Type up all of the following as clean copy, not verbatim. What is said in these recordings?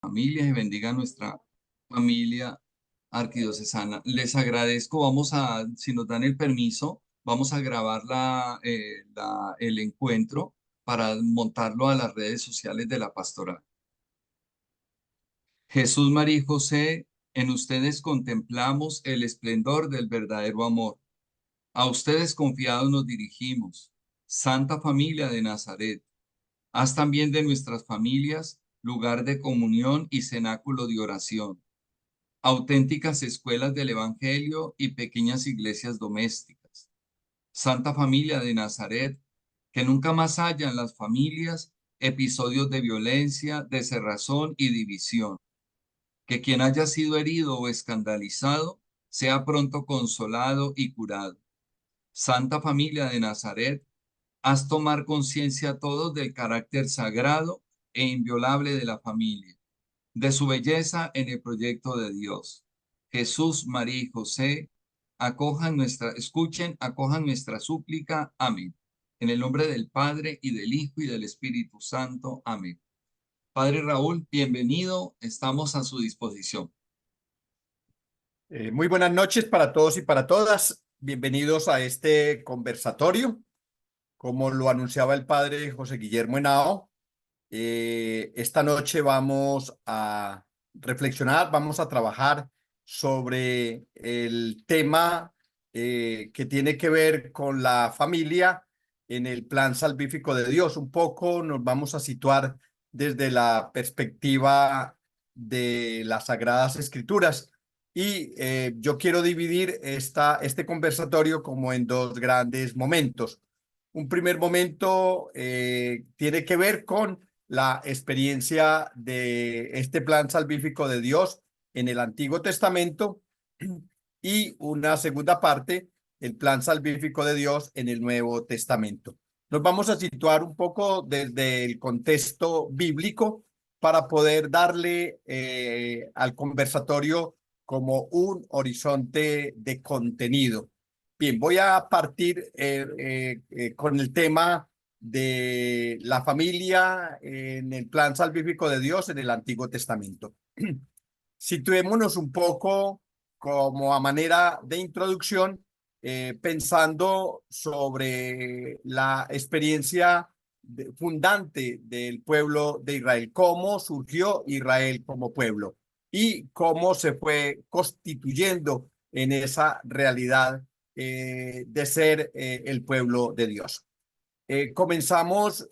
Familias y bendiga a nuestra familia arquidiocesana. Les agradezco, si nos dan el permiso, vamos a grabar el encuentro para montarlo a las redes sociales de la pastoral. Jesús, María y José, en ustedes contemplamos el esplendor del verdadero amor. A ustedes confiados nos dirigimos. Santa Familia de Nazaret, haz también de nuestras familias lugar de comunión y cenáculo de oración, auténticas escuelas del Evangelio y pequeñas iglesias domésticas. Santa Familia de Nazaret, que nunca más haya en las familias episodios de violencia, de cerrazón y división. Que quien haya sido herido o escandalizado sea pronto consolado y curado. Santa Familia de Nazaret, haz tomar conciencia a todos del carácter sagrado e inviolable de la familia, de su belleza en el proyecto de Dios. Jesús, María y José, acojan nuestra súplica. Amén. En el nombre del Padre y del Hijo y del Espíritu Santo. Amén. Padre Raúl, bienvenido. Estamos a su disposición. Muy buenas noches para todos y para todas. Bienvenidos a este conversatorio. Como lo anunciaba el padre José Guillermo Henao, esta noche vamos a reflexionar, vamos a trabajar sobre el tema que tiene que ver con la familia en el plan salvífico de Dios. Un poco nos vamos a situar desde la perspectiva de las Sagradas Escrituras. Y yo quiero dividir este conversatorio como en dos grandes momentos. Un primer momento tiene que ver con la experiencia de este plan salvífico de Dios en el Antiguo Testamento y una segunda parte, el plan salvífico de Dios en el Nuevo Testamento. Nos vamos a situar un poco desde el contexto bíblico para poder darle al conversatorio como un horizonte de contenido. Bien, voy a partir con el tema de la familia en el plan salvífico de Dios en el Antiguo Testamento. Situémonos un poco como a manera de introducción, pensando sobre la experiencia fundante del pueblo de Israel, cómo surgió Israel como pueblo y cómo se fue constituyendo en esa realidad de ser el pueblo de Dios. Comenzamos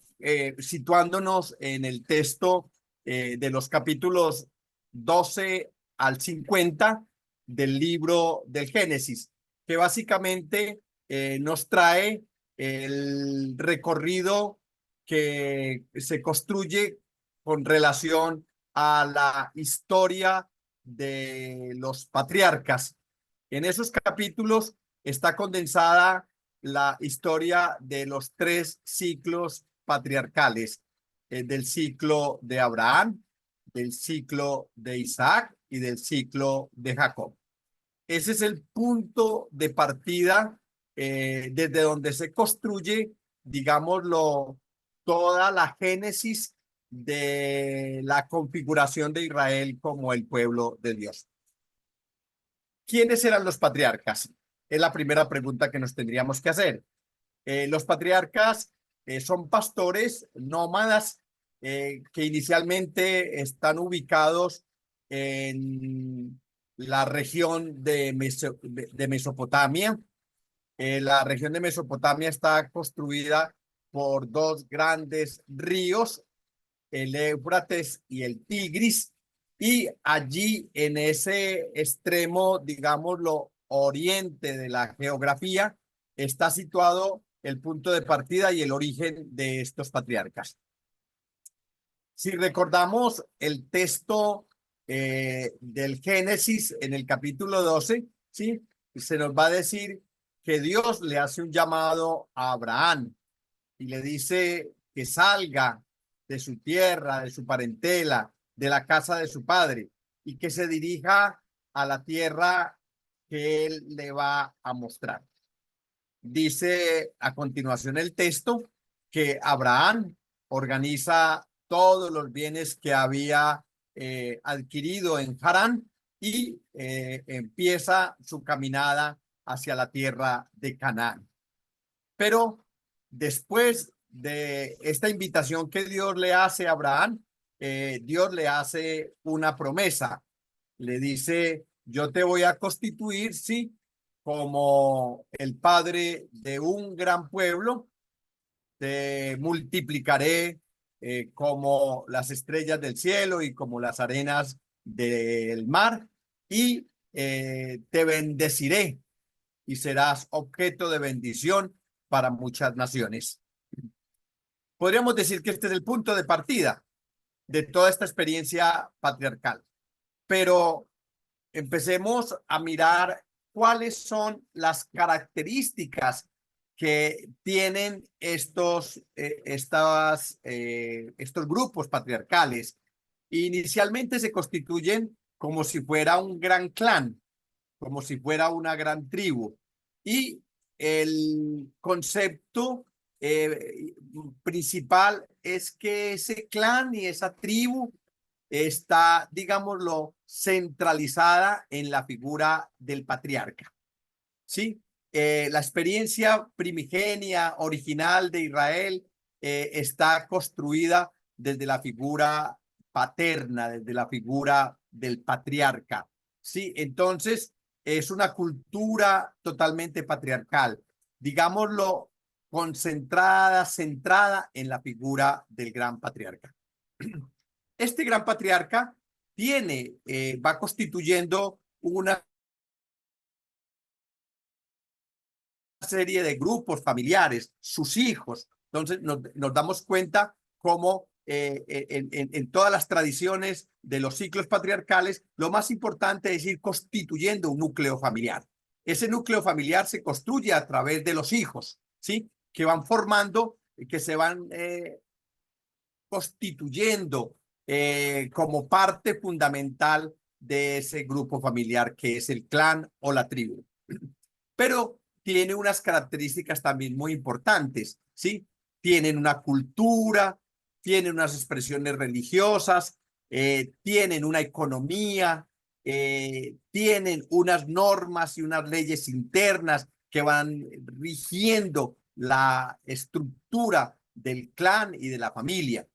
situándonos en el texto de los capítulos 12 al 50 del libro del Génesis, que básicamente nos trae el recorrido que se construye con relación a la historia de los patriarcas. En esos capítulos está condensada la historia de los tres ciclos patriarcales, del ciclo de Abraham, del ciclo de Isaac y del ciclo de Jacob. Ese es el punto de partida desde donde se construye, digámoslo, toda la génesis de la configuración de Israel como el pueblo de Dios. ¿Quiénes eran los patriarcas? Es la primera pregunta que nos tendríamos que hacer. Los patriarcas son pastores nómadas que inicialmente están ubicados en la región de Mesopotamia. La región de Mesopotamia está construida por dos grandes ríos, el Éufrates y el Tigris, y allí en ese extremo, digámoslo, oriente de la geografía, está situado el punto de partida y el origen de estos patriarcas. Si recordamos el texto del Génesis en el capítulo 12, ¿sí? Se nos va a decir que Dios le hace un llamado a Abraham y le dice que salga de su tierra, de su parentela, de la casa de su padre y que se dirija a la tierra que él le va a mostrar. Dice a continuación el texto que Abraham organiza todos los bienes que había adquirido en Harán y empieza su caminada hacia la tierra de Canaán. Pero después de esta invitación que Dios le hace a Abraham, Dios le hace una promesa. Le dice, yo te voy a constituir, sí, como el padre de un gran pueblo, te multiplicaré como las estrellas del cielo y como las arenas del mar, y te bendeciré y serás objeto de bendición para muchas naciones. Podríamos decir que este es el punto de partida de toda esta experiencia patriarcal, pero empecemos a mirar cuáles son las características que tienen estos grupos patriarcales. Inicialmente se constituyen como si fuera un gran clan, como si fuera una gran tribu. Y el concepto principal es que ese clan y esa tribu está, digámoslo, centralizada en la figura del patriarca. ¿Sí? La experiencia primigenia, original de Israel, está construida desde la figura paterna, desde la figura del patriarca. ¿Sí? Entonces, es una cultura totalmente patriarcal, digámoslo, concentrada, centrada en la figura del gran patriarca. Este gran patriarca va constituyendo una serie de grupos familiares, sus hijos. Entonces nos damos cuenta cómo en todas las tradiciones de los ciclos patriarcales, lo más importante es ir constituyendo un núcleo familiar. Ese núcleo familiar se construye a través de los hijos, ¿sí? Que van formando, que se van constituyendo como parte fundamental de ese grupo familiar que es el clan o la tribu. Pero tiene unas características también muy importantes, ¿sí? Tienen una cultura, tienen unas expresiones religiosas, tienen una economía, tienen unas normas y unas leyes internas que van rigiendo la estructura del clan y de la familia.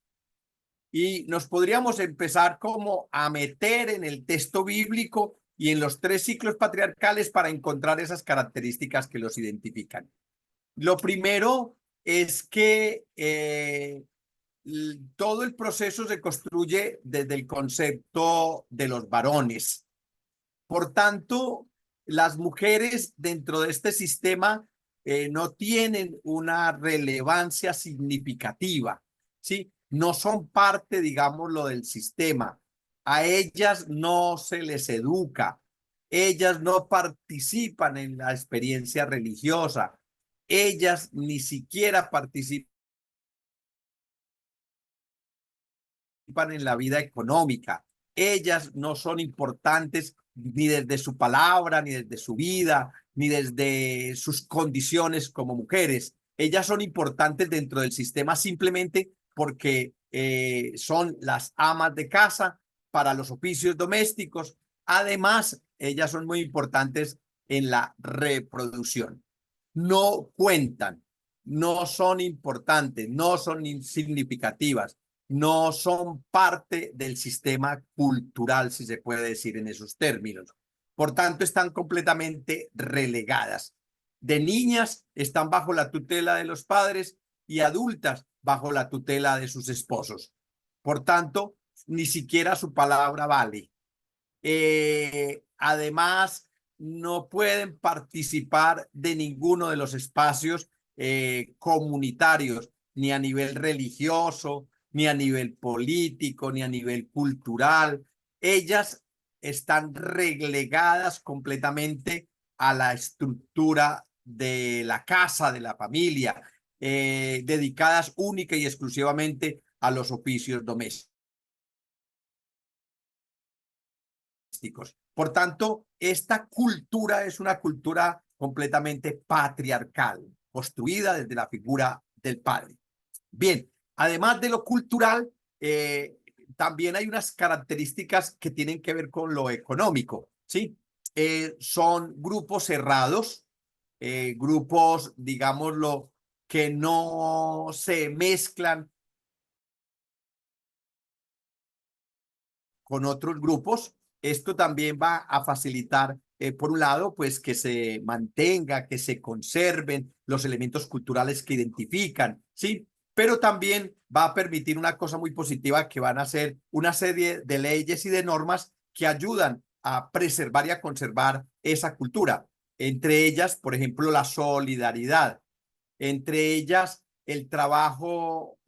Y nos podríamos empezar como a meter en el texto bíblico y en los tres ciclos patriarcales para encontrar esas características que los identifican. Lo primero es que todo el proceso se construye desde el concepto de los varones. Por tanto, las mujeres dentro de este sistema no tienen una relevancia significativa, ¿sí? No son parte, digámoslo, del sistema. A ellas no se les educa. Ellas no participan en la experiencia religiosa. Ellas ni siquiera participan en la vida económica. Ellas no son importantes ni desde su palabra, ni desde su vida, ni desde sus condiciones como mujeres. Ellas son importantes dentro del sistema simplemente porque son las amas de casa para los oficios domésticos. Además, ellas son muy importantes en la reproducción. No cuentan, no son importantes, no son significativas, no son parte del sistema cultural, si se puede decir en esos términos. Por tanto, están completamente relegadas. De niñas están bajo la tutela de los padres y adultas bajo la tutela de sus esposos. Por tanto, ni siquiera su palabra vale. Además, no pueden participar de ninguno de los espacios comunitarios, ni a nivel religioso, ni a nivel político, ni a nivel cultural. Ellas están relegadas completamente a la estructura de la casa, de la familia, dedicadas única y exclusivamente a los oficios domésticos. Por tanto, esta cultura es una cultura completamente patriarcal, construida desde la figura del padre. Bien, además de lo cultural, también hay unas características que tienen que ver con lo económico, ¿sí? Son grupos cerrados, grupos, digámoslo, que no se mezclan con otros grupos. Esto también va a facilitar, por un lado, pues que se mantenga, que se conserven los elementos culturales que identifican, ¿sí? Pero también va a permitir una cosa muy positiva, que van a ser una serie de leyes y de normas que ayudan a preservar y a conservar esa cultura. Entre ellas, por ejemplo, la solidaridad, entre ellas el trabajo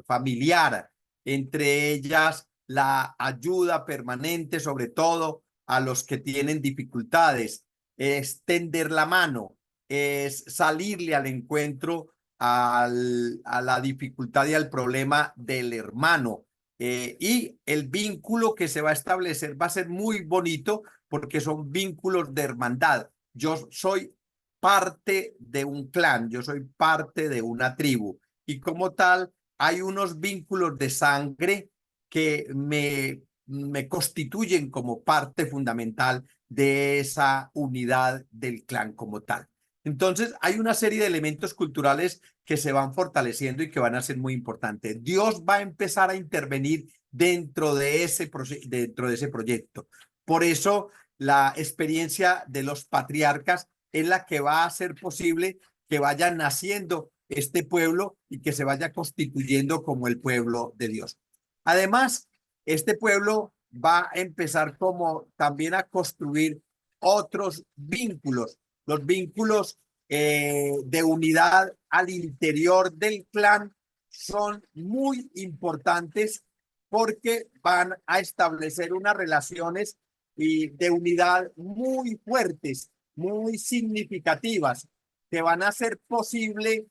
familiar, entre ellas la ayuda permanente, sobre todo a los que tienen dificultades, es tender la mano, es salirle al encuentro a la dificultad y al problema del hermano. Y el vínculo que se va a establecer va a ser muy bonito, porque son vínculos de hermandad. Yo soy parte de un clan, yo soy parte de una tribu, y como tal hay unos vínculos de sangre que me constituyen como parte fundamental de esa unidad del clan como tal. Entonces hay una serie de elementos culturales que se van fortaleciendo y que van a ser muy importantes. Dios va a empezar a intervenir dentro de ese proyecto. Por eso la experiencia de los patriarcas es la que va a hacer posible que vaya naciendo este pueblo y que se vaya constituyendo como el pueblo de Dios. Además, este pueblo va a empezar como también a construir otros vínculos, los vínculos de unidad al interior del clan son muy importantes, porque van a establecer unas relaciones de unidad muy fuertes, muy significativas, que van a hacer posible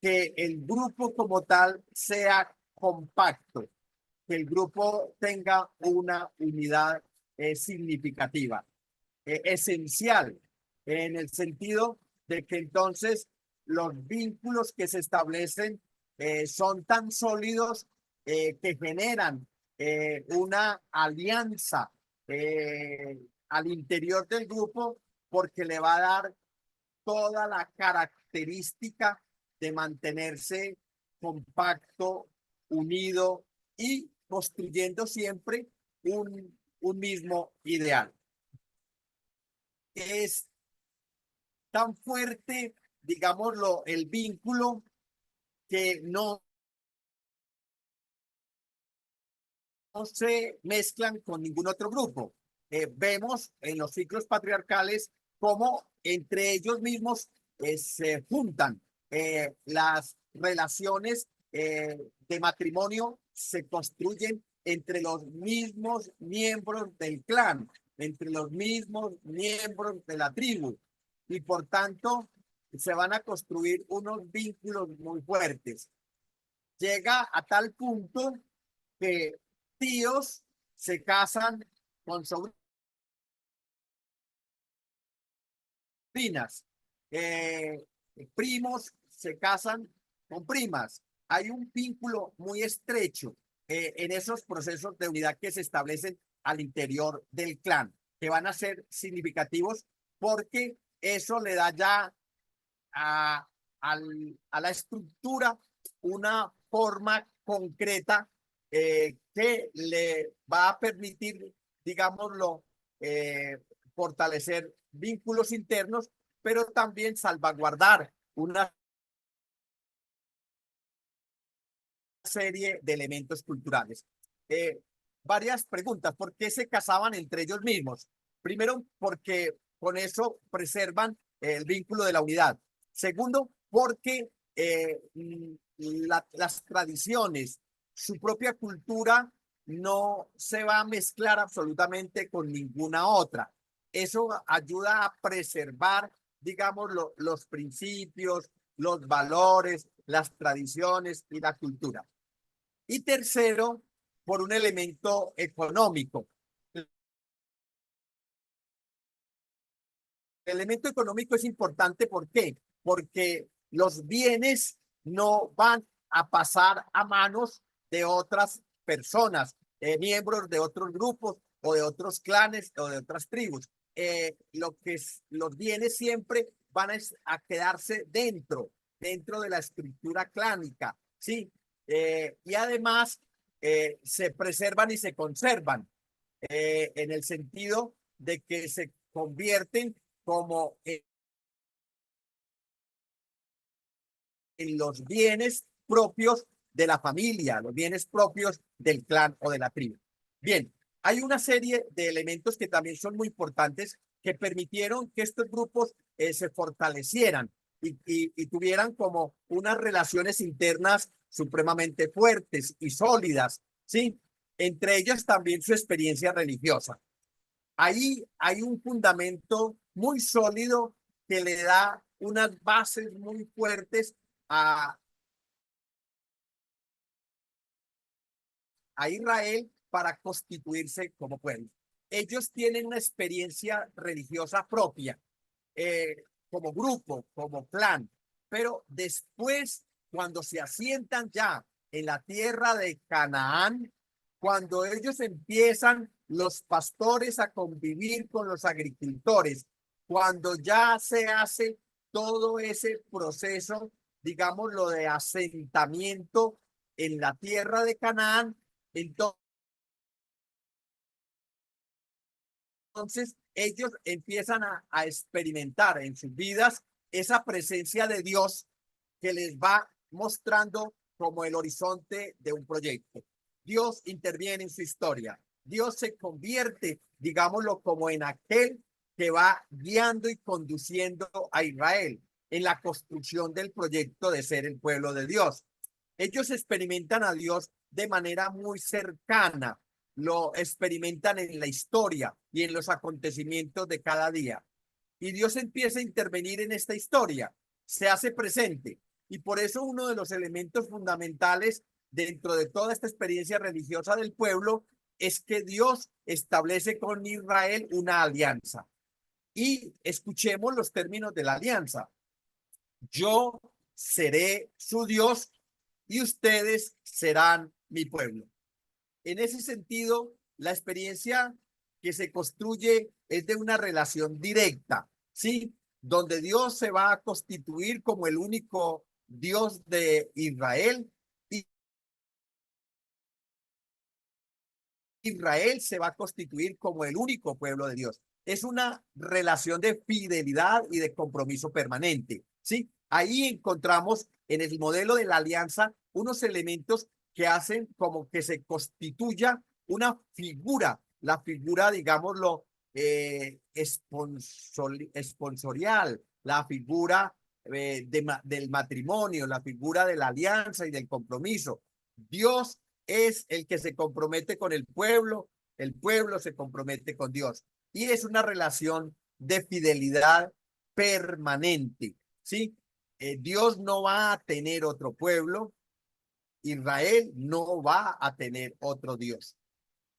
que el grupo como tal sea compacto, que el grupo tenga una unidad significativa, esencial, en el sentido de que entonces los vínculos que se establecen son tan sólidos, que generan una alianza al interior del grupo, porque le va a dar toda la característica de mantenerse compacto, unido y construyendo siempre un mismo ideal. Es tan fuerte, digámoslo, el vínculo, que no se mezclan con ningún otro grupo. Vemos en los ciclos patriarcales cómo entre ellos mismos se juntan. Las relaciones de matrimonio se construyen entre los mismos miembros del clan, entre los mismos miembros de la tribu, y por tanto se van a construir unos vínculos muy fuertes. Llega a tal punto que tíos se casan con sobrinas, primos se casan con primas. Hay un vínculo muy estrecho en esos procesos de unidad que se establecen al interior del clan, que van a ser significativos, porque eso le da ya a la estructura una forma concreta, que le va a permitir, digámoslo, fortalecer vínculos internos, pero también salvaguardar una serie de elementos culturales. Varias preguntas. ¿Por qué se casaban entre ellos mismos? Primero, porque con eso preservan el vínculo de la unidad. Segundo, porque las tradiciones, su propia cultura, no se va a mezclar absolutamente con ninguna otra. Eso ayuda a preservar, digamos, los principios, los valores, las tradiciones y la cultura. Y tercero, por un elemento económico. El elemento económico es importante. ¿Por qué? Porque los bienes no van a pasar a manos de otras personas, miembros de otros grupos o de otros clanes o de otras tribus. Los bienes siempre van a quedarse dentro de la estructura clánica, ¿sí? Y además se preservan y se conservan en el sentido de que se convierten como en los bienes propios de la familia, los bienes propios del clan o de la tribu. Bien, hay una serie de elementos que también son muy importantes que permitieron que estos grupos se fortalecieran y tuvieran como unas relaciones internas supremamente fuertes y sólidas, ¿sí? Entre ellas también su experiencia religiosa. Ahí hay un fundamento muy sólido que le da unas bases muy fuertes a, a Israel para constituirse como pueblo. Ellos tienen una experiencia religiosa propia, como grupo, como clan, pero después, cuando se asientan ya en la tierra de Canaán, cuando ellos empiezan los pastores a convivir con los agricultores, cuando ya se hace todo ese proceso, digamos, lo de asentamiento en la tierra de Canaán, entonces ellos empiezan a experimentar en sus vidas esa presencia de Dios que les va mostrando como el horizonte de un proyecto. Dios interviene en su historia. Dios se convierte, digámoslo, como en aquel que va guiando y conduciendo a Israel en la construcción del proyecto de ser el pueblo de Dios. Ellos experimentan a Dios de manera muy cercana, lo experimentan en la historia y en los acontecimientos de cada día. Y Dios empieza a intervenir en esta historia, se hace presente. Y por eso uno de los elementos fundamentales dentro de toda esta experiencia religiosa del pueblo es que Dios establece con Israel una alianza. Y escuchemos los términos de la alianza. Yo seré su Dios y ustedes serán mi pueblo. En ese sentido, la experiencia que se construye es de una relación directa, ¿sí? Donde Dios se va a constituir como el único Dios de Israel y Israel se va a constituir como el único pueblo de Dios. Es una relación de fidelidad y de compromiso permanente, ¿sí? Ahí encontramos en el modelo de la alianza unos elementos que hacen como que se constituya una figura, la figura, digámoslo, esponsorial, la figura del matrimonio, la figura de la alianza y del compromiso. Dios es el que se compromete con el pueblo se compromete con Dios. Y es una relación de fidelidad permanente, ¿sí? Dios no va a tener otro pueblo, Israel no va a tener otro Dios.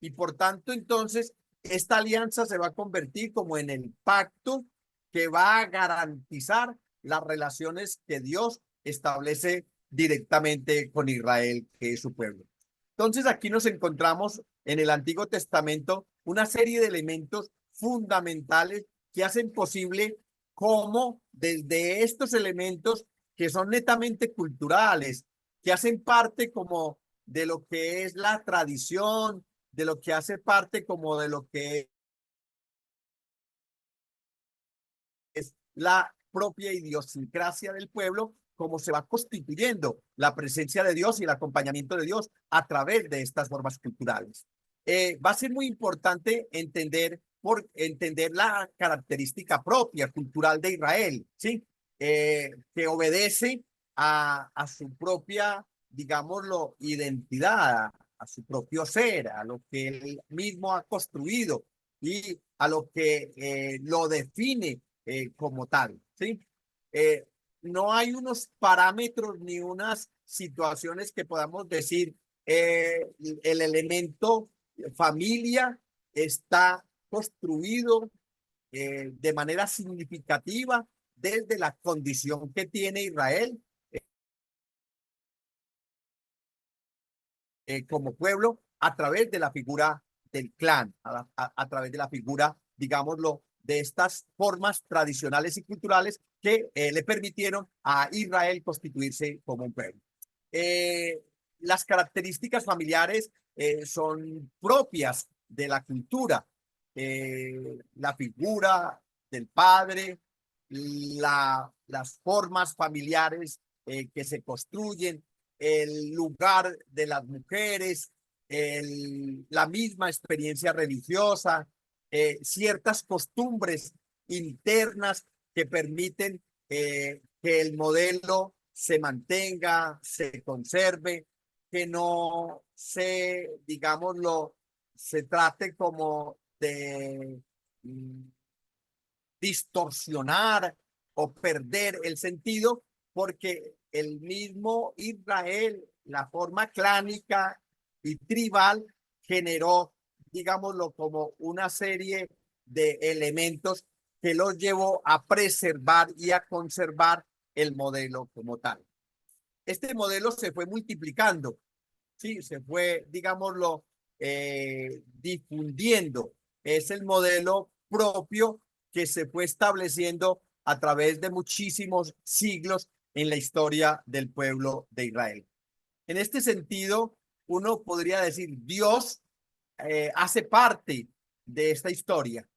Y por tanto, entonces, esta alianza se va a convertir como en el pacto que va a garantizar las relaciones que Dios establece directamente con Israel, que es su pueblo. Entonces, aquí nos encontramos en el Antiguo Testamento una serie de elementos fundamentales que hacen posible cómo desde estos elementos que son netamente culturales, que hacen parte como de lo que es la tradición, de lo que hace parte como de lo que es la propia idiosincrasia del pueblo, cómo se va constituyendo la presencia de Dios y el acompañamiento de Dios a través de estas formas culturales. Va a ser muy importante entender la característica propia cultural de Israel, ¿sí? Que obedece a su propia, digámoslo, identidad, a su propio ser, a lo que él mismo ha construido y a lo que lo define como tal, ¿sí? Eh, no hay unos parámetros ni unas situaciones que podamos decir el elemento familia está construido de manera significativa desde la condición que tiene Israel como pueblo a través de la figura del clan, a través de la figura, digámoslo, de estas formas tradicionales y culturales que le permitieron a Israel constituirse como un pueblo. Las características familiares son propias de la cultura. La figura del padre, las formas familiares que se construyen, el lugar de las mujeres, la misma experiencia religiosa, ciertas costumbres internas que permiten que el modelo se mantenga, se conserve, que no se, digámoslo, se trate como de distorsionar o perder el sentido, porque el mismo Israel, la forma clánica y tribal, generó, digámoslo, como una serie de elementos que los llevó a preservar y a conservar el modelo como tal. Este modelo se fue multiplicando, sí, se fue, digámoslo, difundiendo. Es el modelo propio que se fue estableciendo a través de muchísimos siglos en la historia del pueblo de Israel. En este sentido, uno podría decir, Dios hace parte de esta historia.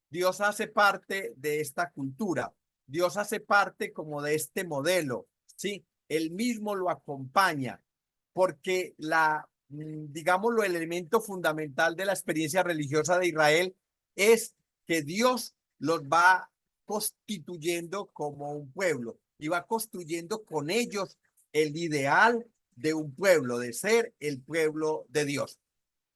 Dios hace parte de esta cultura. Dios hace parte como de este modelo, ¿sí? Él mismo lo acompaña porque digámoslo, el elemento fundamental de la experiencia religiosa de Israel es que Dios los va constituyendo como un pueblo y va construyendo con ellos el ideal de un pueblo, de ser el pueblo de Dios.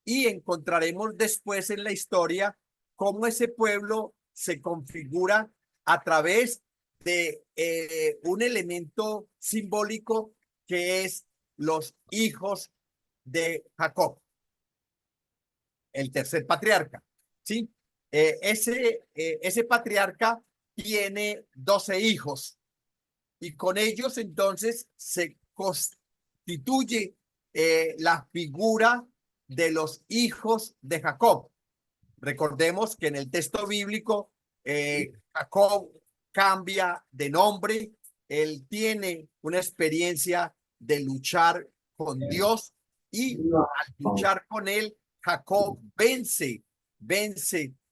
Y encontraremos después en la historia cómo ese pueblo se configura a través de un elemento simbólico que es los hijos de Jacob, el tercer patriarca. ¿Sí? Ese patriarca tiene 12 hijos y con ellos entonces se constituye la figura de los hijos de Jacob. Recordemos que en el texto bíblico Jacob cambia de nombre, él tiene una experiencia de luchar con Dios y al luchar con él, Jacob vence,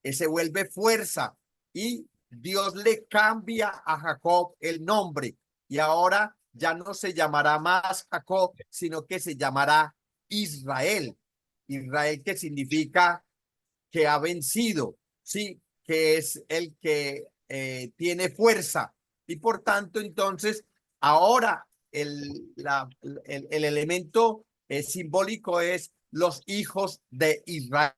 se vuelve fuerza y Dios le cambia a Jacob el nombre y ahora ya no se llamará más Jacob, sino que se llamará Israel. Israel que significa que ha vencido, sí, que es el que tiene fuerza. Y por tanto, entonces, ahora el elemento simbólico es los hijos de Israel,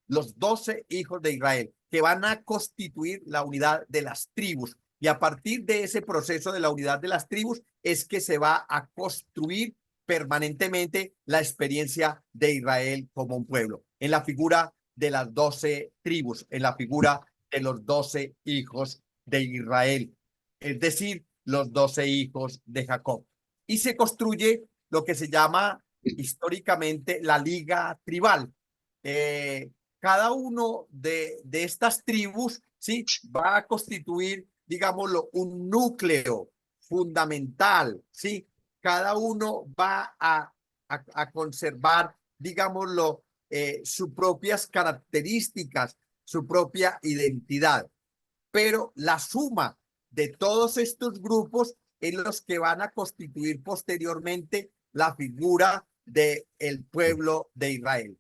los 12 hijos de Israel, que van a constituir la unidad de las tribus. Y a partir de ese proceso de la unidad de las tribus es que se va a construir permanentemente la experiencia de Israel como un pueblo, en la figura de las 12 tribus, en la figura de los 12 hijos de Israel, es decir, los 12 hijos de Jacob. Y se construye lo que se llama históricamente la liga tribal. Cada uno de estas tribus, ¿sí? Va a constituir, digámoslo, un núcleo fundamental, ¿sí? Cada uno va a conservar, digámoslo, sus propias características, su propia identidad. Pero la suma de todos estos grupos es los que van a constituir posteriormente la figura del pueblo de Israel.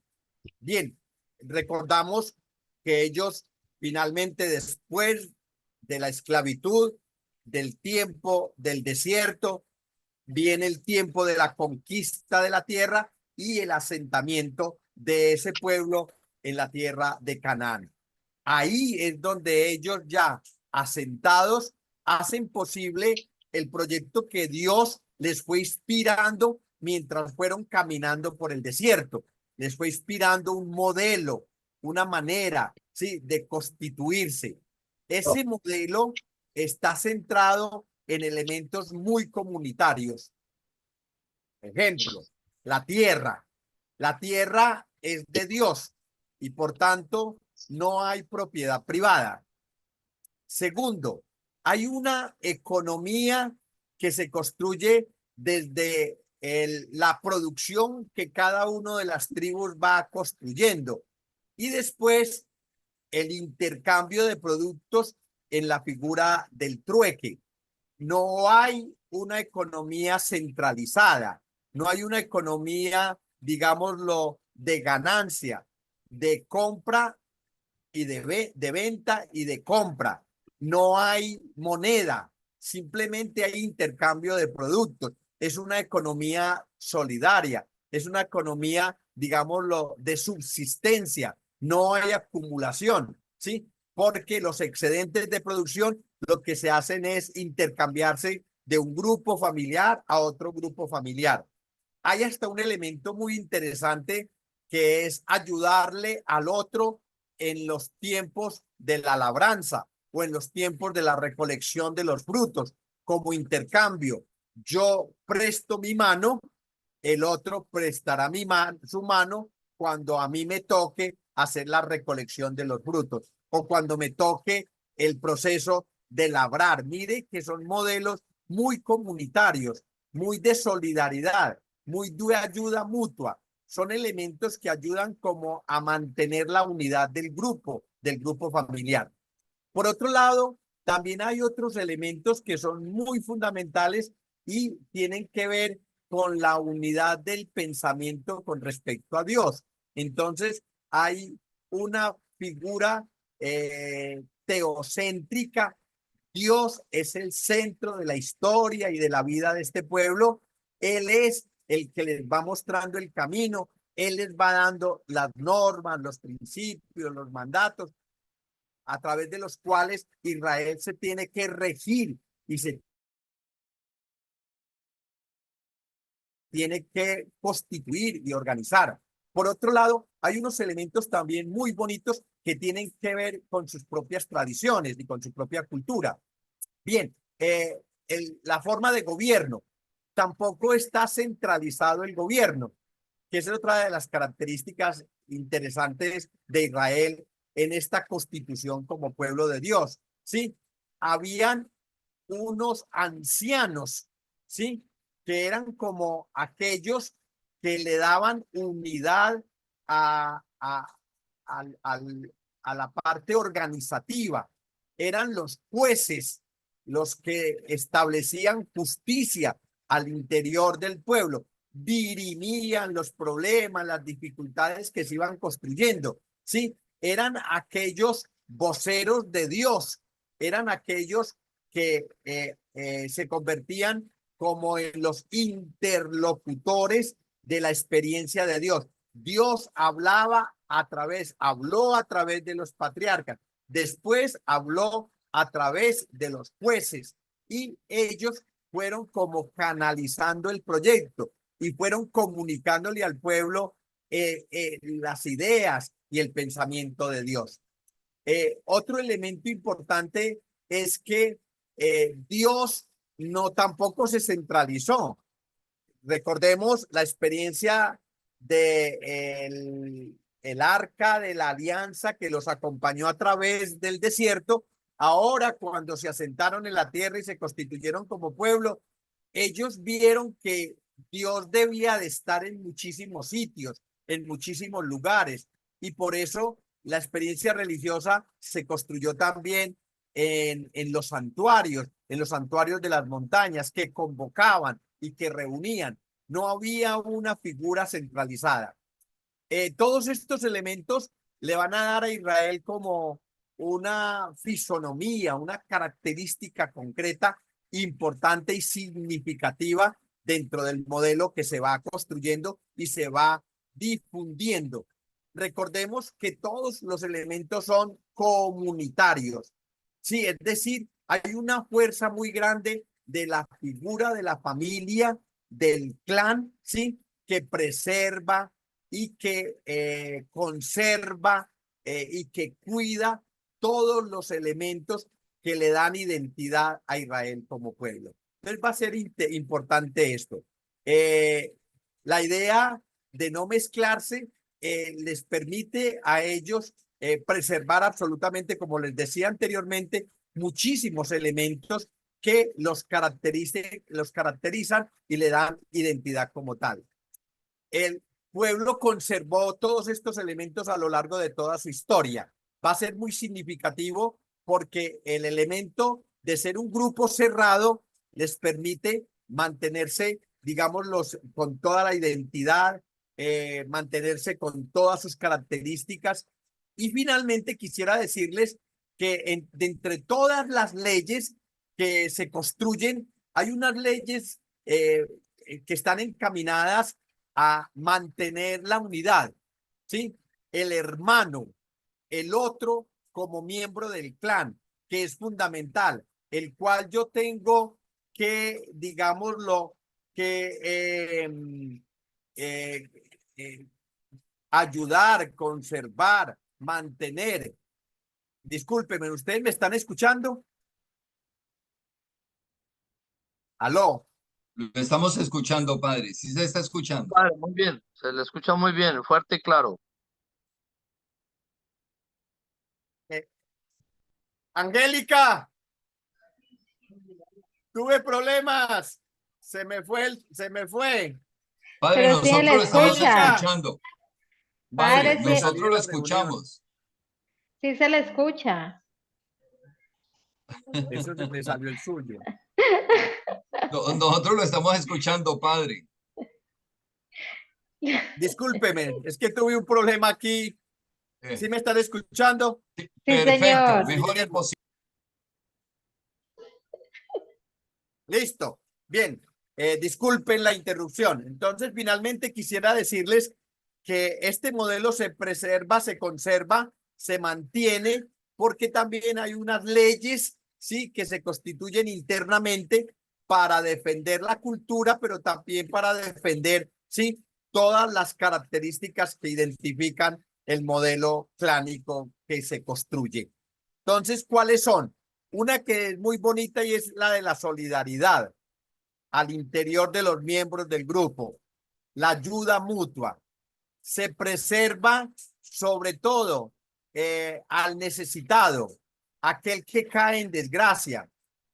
Bien, recordamos que ellos finalmente después de la esclavitud, del tiempo del desierto, viene el tiempo de la conquista de la tierra y el asentamiento de ese pueblo en la tierra de Canaán. Ahí es donde ellos ya asentados hacen posible el proyecto que Dios les fue inspirando mientras fueron caminando por el desierto. Les fue inspirando un modelo, una manera, ¿sí?, de constituirse. Ese modelo está centrado en elementos muy comunitarios. Ejemplo, la tierra. La tierra es de Dios y por tanto no hay propiedad privada. Segundo, hay una economía que se construye desde la producción que cada una de las tribus va construyendo y después el intercambio de productos en la figura del trueque. No hay una economía centralizada, no hay una economía, digámoslo, de ganancia, de compra y de venta y de compra. No hay moneda, simplemente hay intercambio de productos. Es una economía solidaria, es una economía, digámoslo, de subsistencia. No hay acumulación, ¿sí? Porque los excedentes de producción lo que se hacen es intercambiarse de un grupo familiar a otro grupo familiar. Hay hasta un elemento muy interesante que es ayudarle al otro en los tiempos de la labranza o en los tiempos de la recolección de los frutos, como intercambio. Yo presto mi mano, el otro prestará su mano cuando a mí me toque hacer la recolección de los frutos o cuando me toque el proceso de labrar. Mire que son modelos muy comunitarios, muy de solidaridad, muy de ayuda mutua. Son elementos que ayudan como a mantener la unidad del grupo familiar. Por otro lado, también hay otros elementos que son muy fundamentales y tienen que ver con la unidad del pensamiento con respecto a Dios. Entonces, hay una figura teocéntrica. Dios es el centro de la historia y de la vida de este pueblo. Él es el que les va mostrando el camino. Él les va dando las normas, los principios, los mandatos a través de los cuales Israel se tiene que regir y se tiene que constituir y organizar. Por otro lado, hay unos elementos también muy bonitos que tienen que ver con sus propias tradiciones y con su propia cultura. Bien, la forma de gobierno. Tampoco está centralizado el gobierno, que es otra de las características interesantes de Israel en esta constitución como pueblo de Dios. ¿Sí? Habían unos ancianos, ¿sí? Que eran como aquellos que le daban unidad a, a, al, al, a la parte organizativa. Eran los jueces los que establecían justicia al interior del pueblo, dirimían los problemas, las dificultades que se iban construyendo, ¿sí? Eran aquellos voceros de Dios, eran aquellos que se convertían como en los interlocutores de la experiencia de Dios. Dios habló a través de los patriarcas, después habló a través de los jueces y ellos fueron como canalizando el proyecto y fueron comunicándole al pueblo las ideas y el pensamiento de Dios. Otro elemento importante es que Dios no tampoco se centralizó. Recordemos la experiencia de el arca de la alianza que los acompañó a través del desierto. Ahora, cuando se asentaron en la tierra y se constituyeron como pueblo, ellos vieron que Dios debía de estar en muchísimos sitios, en muchísimos lugares, y por eso la experiencia religiosa se construyó también en los santuarios de las montañas que convocaban y que reunían. No había una figura centralizada. Todos estos elementos le van a dar a Israel como una fisonomía, una característica concreta, importante y significativa dentro del modelo que se va construyendo y se va difundiendo. Recordemos que todos los elementos son comunitarios. Sí, es decir, hay una fuerza muy grande de la figura de la familia, del clan, ¿sí? Que preserva y que conserva y que cuida todos los elementos que le dan identidad a Israel como pueblo. Entonces va a ser importante esto. Eh, la idea de no mezclarse les permite a ellos preservar absolutamente, como les decía anteriormente, muchísimos elementos que los caracterizan y le dan identidad como tal. El pueblo conservó todos estos elementos a lo largo de toda su historia. Va a ser muy significativo porque el elemento de ser un grupo cerrado les permite mantenerse, digamos, con toda la identidad, mantenerse con todas sus características. Y finalmente quisiera decirles que de entre todas las leyes que se construyen, hay unas leyes que están encaminadas a mantener la unidad, ¿sí? El hermano, el otro como miembro del clan, que es fundamental, el cual yo tengo que, digámoslo, que eh, eh, ayudar, conservar, mantener. Discúlpeme, ¿ustedes me están escuchando? Aló. Lo estamos escuchando, padre. Sí se está escuchando. Vale, muy bien, se le escucha muy bien, fuerte y claro. Eh, Angélica, tuve problemas. Se me fue. Padre, Pero sí se le nosotros lo estamos escucha. Angélica. escuchando. Padre, Padre, Me salí sí, de nosotros lo la reunión. escuchamos. sí se le escucha. Eso se me salió el suyo. Nosotros lo estamos escuchando, padre. Discúlpeme, es que tuve un problema aquí. Eh, ¿Sí me están escuchando? Sí, Perfecto, señor. José mejor Guillermo. imposible. Listo. Bien. Disculpen la interrupción. Entonces, finalmente quisiera decirles que este modelo se preserva, se conserva, se mantiene, porque también hay unas leyes, sí, que se constituyen internamente para defender la cultura, pero también para defender, sí, todas las características que identifican el modelo clánico que se construye. Entonces, ¿cuáles son? Una que es muy bonita y es la de la solidaridad al interior de los miembros del grupo, la ayuda mutua. Se preserva sobre todo al necesitado, aquel que cae en desgracia.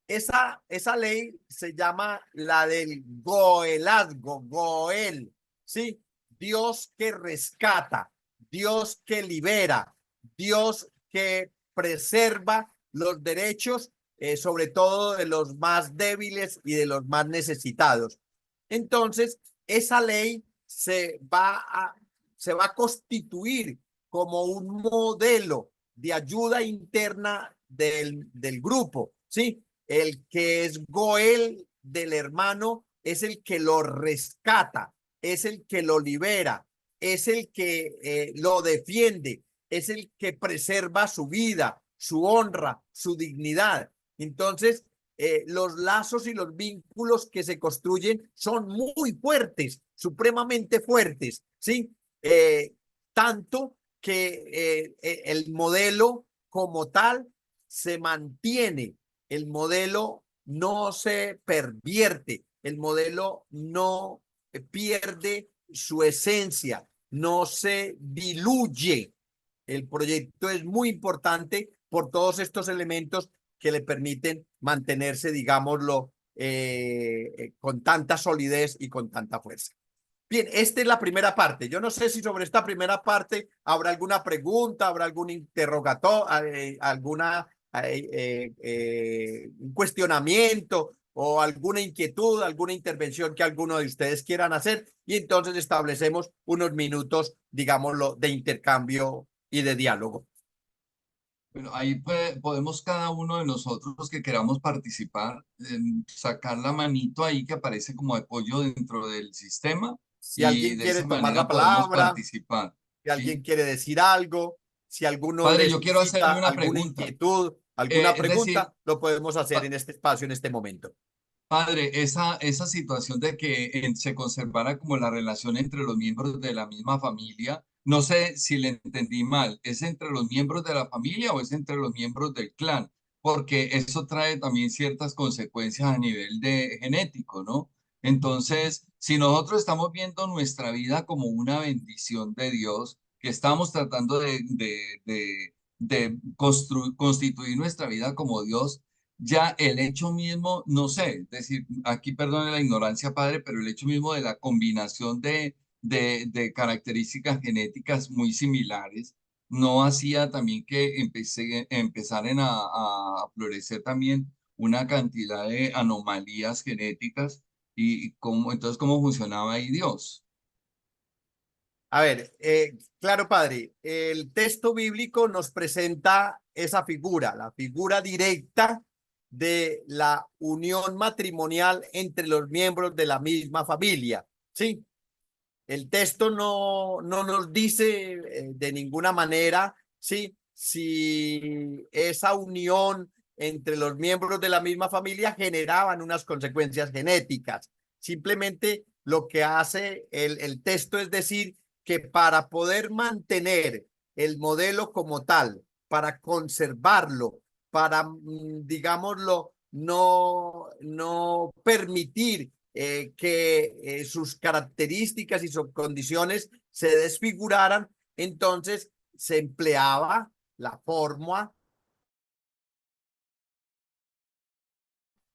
Esa ley se llama la del goelazgo, goel, ¿sí? Dios que rescata, Dios que libera, Dios que preserva los derechos, sobre todo de los más débiles y de los más necesitados. Entonces, esa ley se va a constituir como un modelo de ayuda interna del grupo, ¿sí? El que es Goel del hermano es el que lo rescata, es el que lo libera, es el que lo defiende, es el que preserva su vida, su honra, su dignidad. Entonces, los lazos y los vínculos que se construyen son muy fuertes, supremamente fuertes, ¿sí? Tanto que el modelo como tal se mantiene, el modelo no se pervierte, el modelo no pierde su esencia, no se diluye. El proyecto es muy importante por todos estos elementos que le permiten mantenerse, digámoslo, con tanta solidez y con tanta fuerza. Bien, esta es la primera parte. Yo no sé si sobre esta primera parte habrá alguna pregunta, habrá algún interrogatorio, alguna un cuestionamiento o alguna inquietud, alguna intervención que alguno de ustedes quieran hacer y entonces establecemos unos minutos, digámoslo, de intercambio y de diálogo. Bueno, ahí podemos cada uno de nosotros que queramos participar, sacar la manito ahí que aparece como apoyo dentro del sistema Si y alguien de quiere esa tomar la manera podemos palabra, participar, si alguien ¿sí? quiere decir algo, si alguno Padre, yo quiero necesita hacerle una alguna pregunta. inquietud, alguna Es decir, pregunta, lo podemos hacer pa- en este espacio, en este momento. padre, esa situación de que se conservara como la relación entre los miembros de la misma familia, no sé si le entendí mal, ¿es entre los miembros de la familia o es entre los miembros del clan? Porque eso trae también ciertas consecuencias a nivel de genético, ¿no? Entonces, si nosotros estamos viendo nuestra vida como una bendición de Dios, que estamos tratando de constituir nuestra vida como Dios, ya el hecho mismo, no sé, es decir, aquí perdone la ignorancia, padre, pero el hecho mismo de la combinación de características genéticas muy similares, no hacía también que empezaran a florecer también una cantidad de anomalías genéticas y cómo, entonces cómo funcionaba ahí Dios. A ver, claro, padre, el texto bíblico nos presenta esa figura, la figura directa de la unión matrimonial entre los miembros de la misma familia, ¿sí? El texto no nos dice de ninguna manera, ¿sí? Si esa unión entre los miembros de la misma familia generaban unas consecuencias genéticas. Simplemente lo que hace el texto es decir que para poder mantener el modelo como tal, para conservarlo, para, digámoslo, no permitir que sus características y sus condiciones se desfiguraran, entonces se empleaba la forma,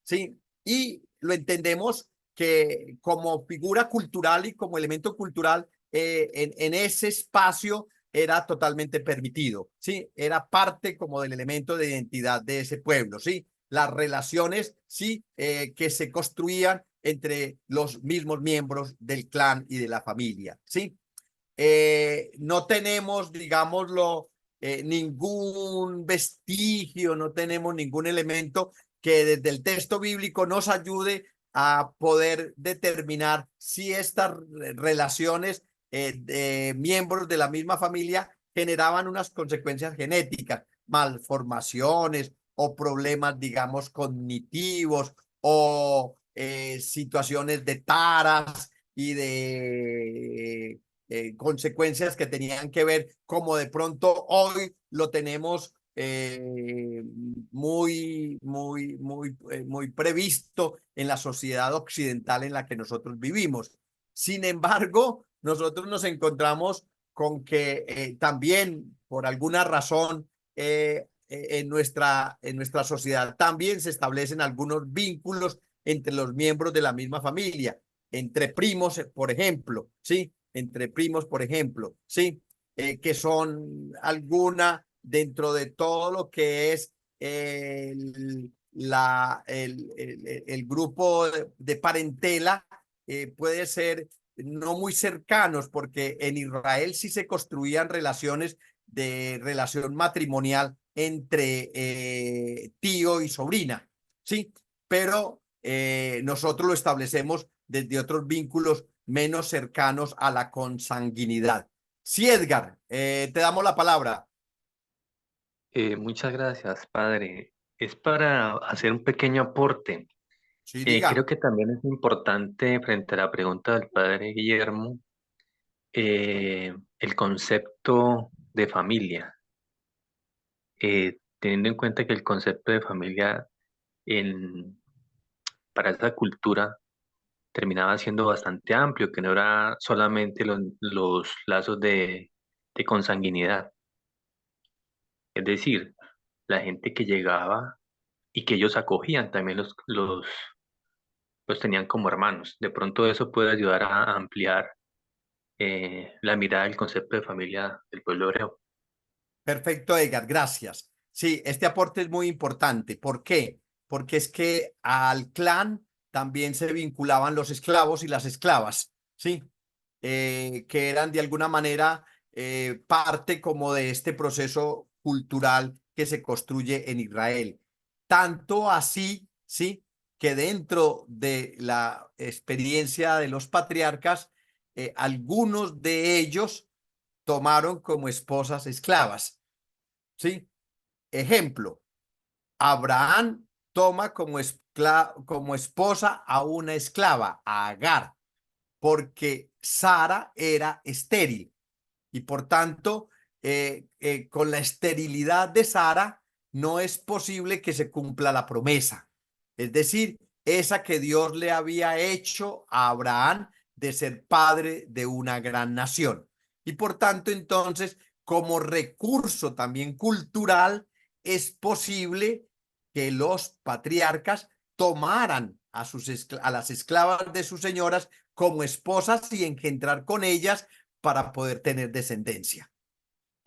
¿sí? Y lo entendemos que como figura cultural y como elemento cultural en ese espacio era totalmente permitido, ¿sí? Era parte como del elemento de identidad de ese pueblo, ¿sí? Las relaciones, ¿sí? Que se construían entre los mismos miembros del clan y de la familia, ¿sí? No tenemos, digámoslo, ningún vestigio, no tenemos ningún elemento que desde el texto bíblico nos ayude a poder determinar si estas relaciones de miembros de la misma familia generaban unas consecuencias genéticas, malformaciones o problemas, digamos, cognitivos o situaciones de taras y de consecuencias que tenían que ver como de pronto hoy lo tenemos muy previsto en la sociedad occidental en la que nosotros vivimos. Sin embargo, nosotros nos encontramos con que también por alguna razón en nuestra sociedad también se establecen algunos vínculos entre los miembros de la misma familia, entre primos, por ejemplo, ¿sí? Entre primos, por ejemplo, ¿sí? Que son alguna dentro de todo lo que es el grupo de parentela, puede ser no muy cercanos, porque en Israel sí se construían relaciones de relación matrimonial entre tío y sobrina, ¿sí? Pero nosotros lo establecemos desde otros vínculos menos cercanos a la consanguinidad. Sí, Edgar, te damos la palabra. Muchas gracias, padre. Es para hacer un pequeño aporte. Sí, diga. Creo que también es importante, frente a la pregunta del padre Guillermo, el concepto de familia. Teniendo en cuenta que el concepto de familia en, para esa cultura terminaba siendo bastante amplio, que no era solamente los lazos de consanguinidad. Es decir, la gente que llegaba y que ellos acogían también los tenían como hermanos. De pronto eso puede ayudar a ampliar la mirada del concepto de familia del pueblo hebreo. Perfecto, Edgar, gracias. Sí, este aporte es muy importante. ¿Por qué? Porque es que al clan también se vinculaban los esclavos y las esclavas, ¿sí? Que eran de alguna manera parte como de este proceso cultural que se construye en Israel. Tanto así, ¿sí? Que dentro de la experiencia de los patriarcas, algunos de ellos tomaron como esposas esclavas, ¿sí? Ejemplo, Abraham toma como esposa a una esclava, a Agar, porque Sara era estéril y por tanto, con la esterilidad de Sara no es posible que se cumpla la promesa. Es decir, esa que Dios le había hecho a Abraham de ser padre de una gran nación. Y por tanto, entonces, como recurso también cultural, es posible que los patriarcas tomaran a las esclavas de sus señoras como esposas y engendrar con ellas para poder tener descendencia.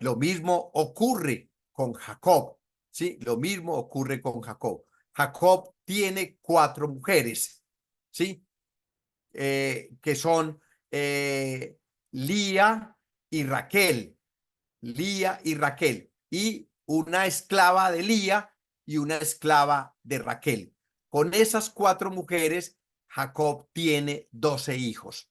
Lo mismo ocurre con Jacob, ¿sí? Lo mismo ocurre con Jacob. Jacob tiene 4 mujeres, ¿sí? Que son Lía y Raquel. Lía y Raquel. Y una esclava de Lía y una esclava de Raquel. Con esas 4 mujeres, Jacob tiene 12 hijos.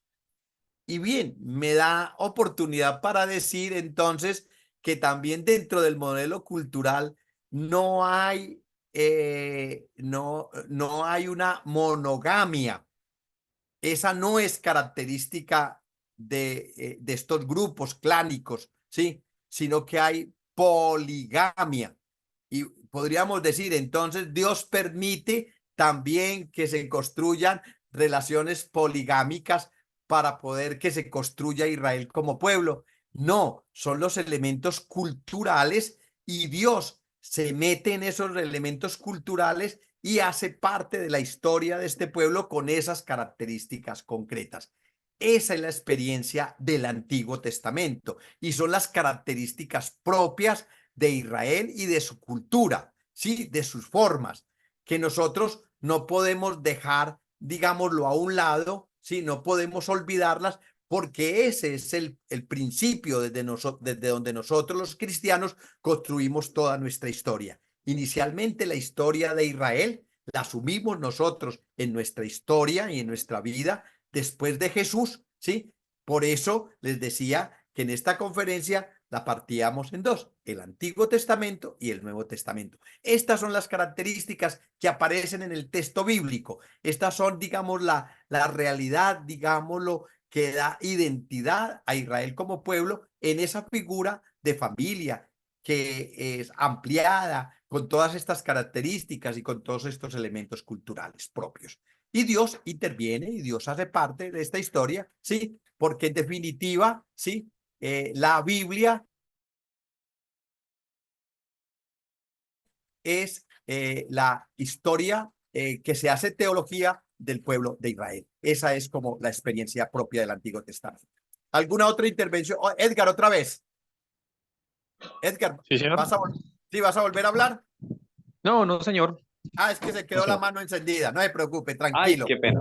Y bien, me da oportunidad para decir entonces que también dentro del modelo cultural no hay, no hay una monogamia. Esa no es característica de estos grupos clánicos, ¿sí? Sino que hay poligamia. Y podríamos decir, entonces, Dios permite también que se construyan relaciones poligámicas para poder que se construya Israel como pueblo. No, son los elementos culturales y Dios se mete en esos elementos culturales y hace parte de la historia de este pueblo con esas características concretas. Esa es la experiencia del Antiguo Testamento y son las características propias de Israel y de su cultura, ¿sí? De sus formas, que nosotros no podemos dejar, digámoslo, a un lado, ¿sí? No podemos olvidarlas porque ese es el principio desde donde nosotros los cristianos construimos toda nuestra historia. Inicialmente la historia de Israel la asumimos nosotros en nuestra historia y en nuestra vida después de Jesús, ¿sí? Por eso les decía que en esta conferencia la partíamos en 2, el Antiguo Testamento y el Nuevo Testamento. Estas son las características que aparecen en el texto bíblico. Estas son, digamos, la realidad, digámoslo, que da identidad a Israel como pueblo en esa figura de familia que es ampliada con todas estas características y con todos estos elementos culturales propios. Y Dios interviene y Dios hace parte de esta historia, ¿sí? Porque en definitiva, ¿sí? La Biblia es la historia que se hace teología del pueblo de Israel. Esa es como la experiencia propia del Antiguo Testamento. ¿Alguna otra intervención? Oh, Edgar, otra vez. Edgar, Sí, señor. ¿sí vas a volver a hablar? No, no, señor. Ah, es que se No, quedó la señor. mano encendida. No se preocupe, Ay, tranquilo. qué pena.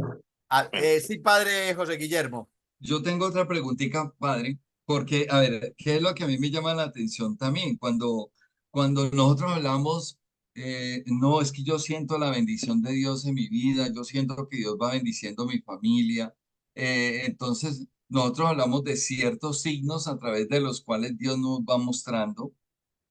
Sí, padre José Guillermo. Yo tengo otra preguntita, padre, porque, a ver, ¿qué es lo que a mí me llama la atención también? Cuando nosotros hablamos, no, es que yo siento la bendición de Dios en mi vida, yo siento que Dios va bendiciendo mi familia. Entonces, nosotros hablamos de ciertos signos a través de los cuales Dios nos va mostrando,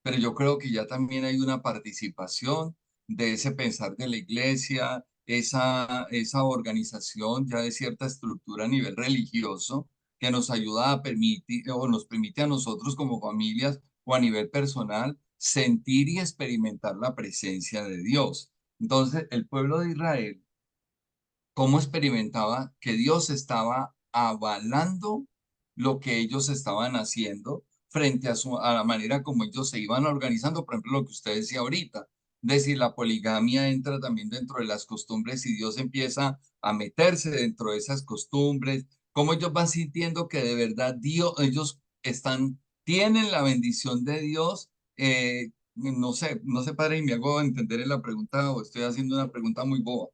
pero yo creo que ya también hay una participación de ese pensar de la iglesia, esa organización ya de cierta estructura a nivel religioso que nos ayuda a permitir o nos permite a nosotros como familias o a nivel personal sentir y experimentar la presencia de Dios. Entonces, el pueblo de Israel, ¿cómo experimentaba que Dios estaba avalando lo que ellos estaban haciendo frente a la manera como ellos se iban organizando? Por ejemplo, lo que usted decía ahorita, decir, la poligamia entra también dentro de las costumbres y Dios empieza a meterse dentro de esas costumbres, cómo ellos van sintiendo que de verdad Dios, ellos tienen la bendición de Dios. No sé, padre, y me hago entender en la pregunta o estoy haciendo una pregunta muy boba.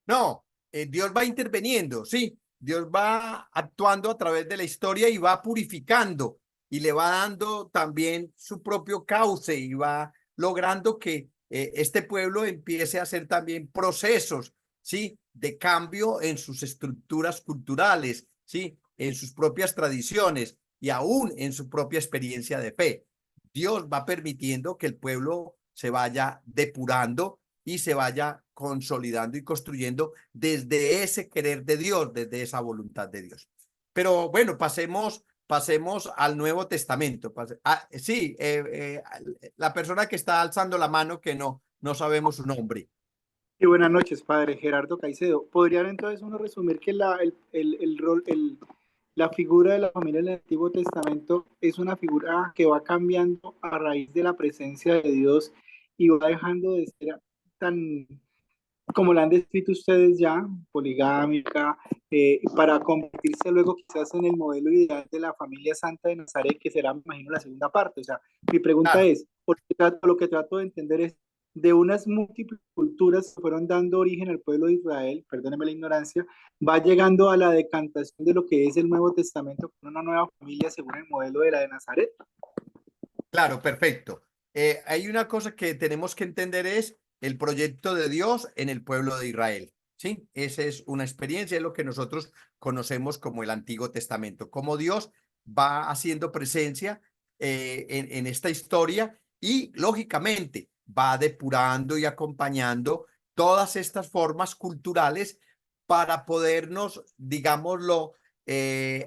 No, Dios va interviniendo, sí. Dios va actuando a través de la historia y va purificando y le va dando también su propio cauce y va logrando que este pueblo empiece a hacer también procesos, ¿sí? De cambio en sus estructuras culturales, ¿sí? En sus propias tradiciones y aún en su propia experiencia de fe. Dios va permitiendo que el pueblo se vaya depurando y se vaya consolidando y construyendo desde ese querer de Dios, desde esa voluntad de Dios. Pero bueno, pasemos al Nuevo Testamento. Sí, la persona que está alzando la mano, que no sabemos su nombre. Sí, buenas noches, padre Gerardo Caicedo. ¿Podrían entonces uno resumir que la figura de la familia en el Antiguo Testamento es una figura que va cambiando a raíz de la presencia de Dios y va dejando de ser tan, como la han descrito ustedes ya, poligámica, para convertirse luego quizás en el modelo ideal de la familia santa de Nazaret, que será, me imagino, la segunda parte? O sea, mi pregunta Claro. es, lo que trato de entender es, de unas múltiples culturas que fueron dando origen al pueblo de Israel, perdóneme la ignorancia, va llegando a la decantación de lo que es el Nuevo Testamento con una nueva familia según el modelo de la de Nazaret. Claro, perfecto. Hay una cosa que tenemos que entender es el proyecto de Dios en el pueblo de Israel. ¿Sí? Esa es una experiencia, es lo que nosotros conocemos como el Antiguo Testamento, cómo Dios va haciendo presencia en esta historia y lógicamente va depurando y acompañando todas estas formas culturales para podernos, digámoslo,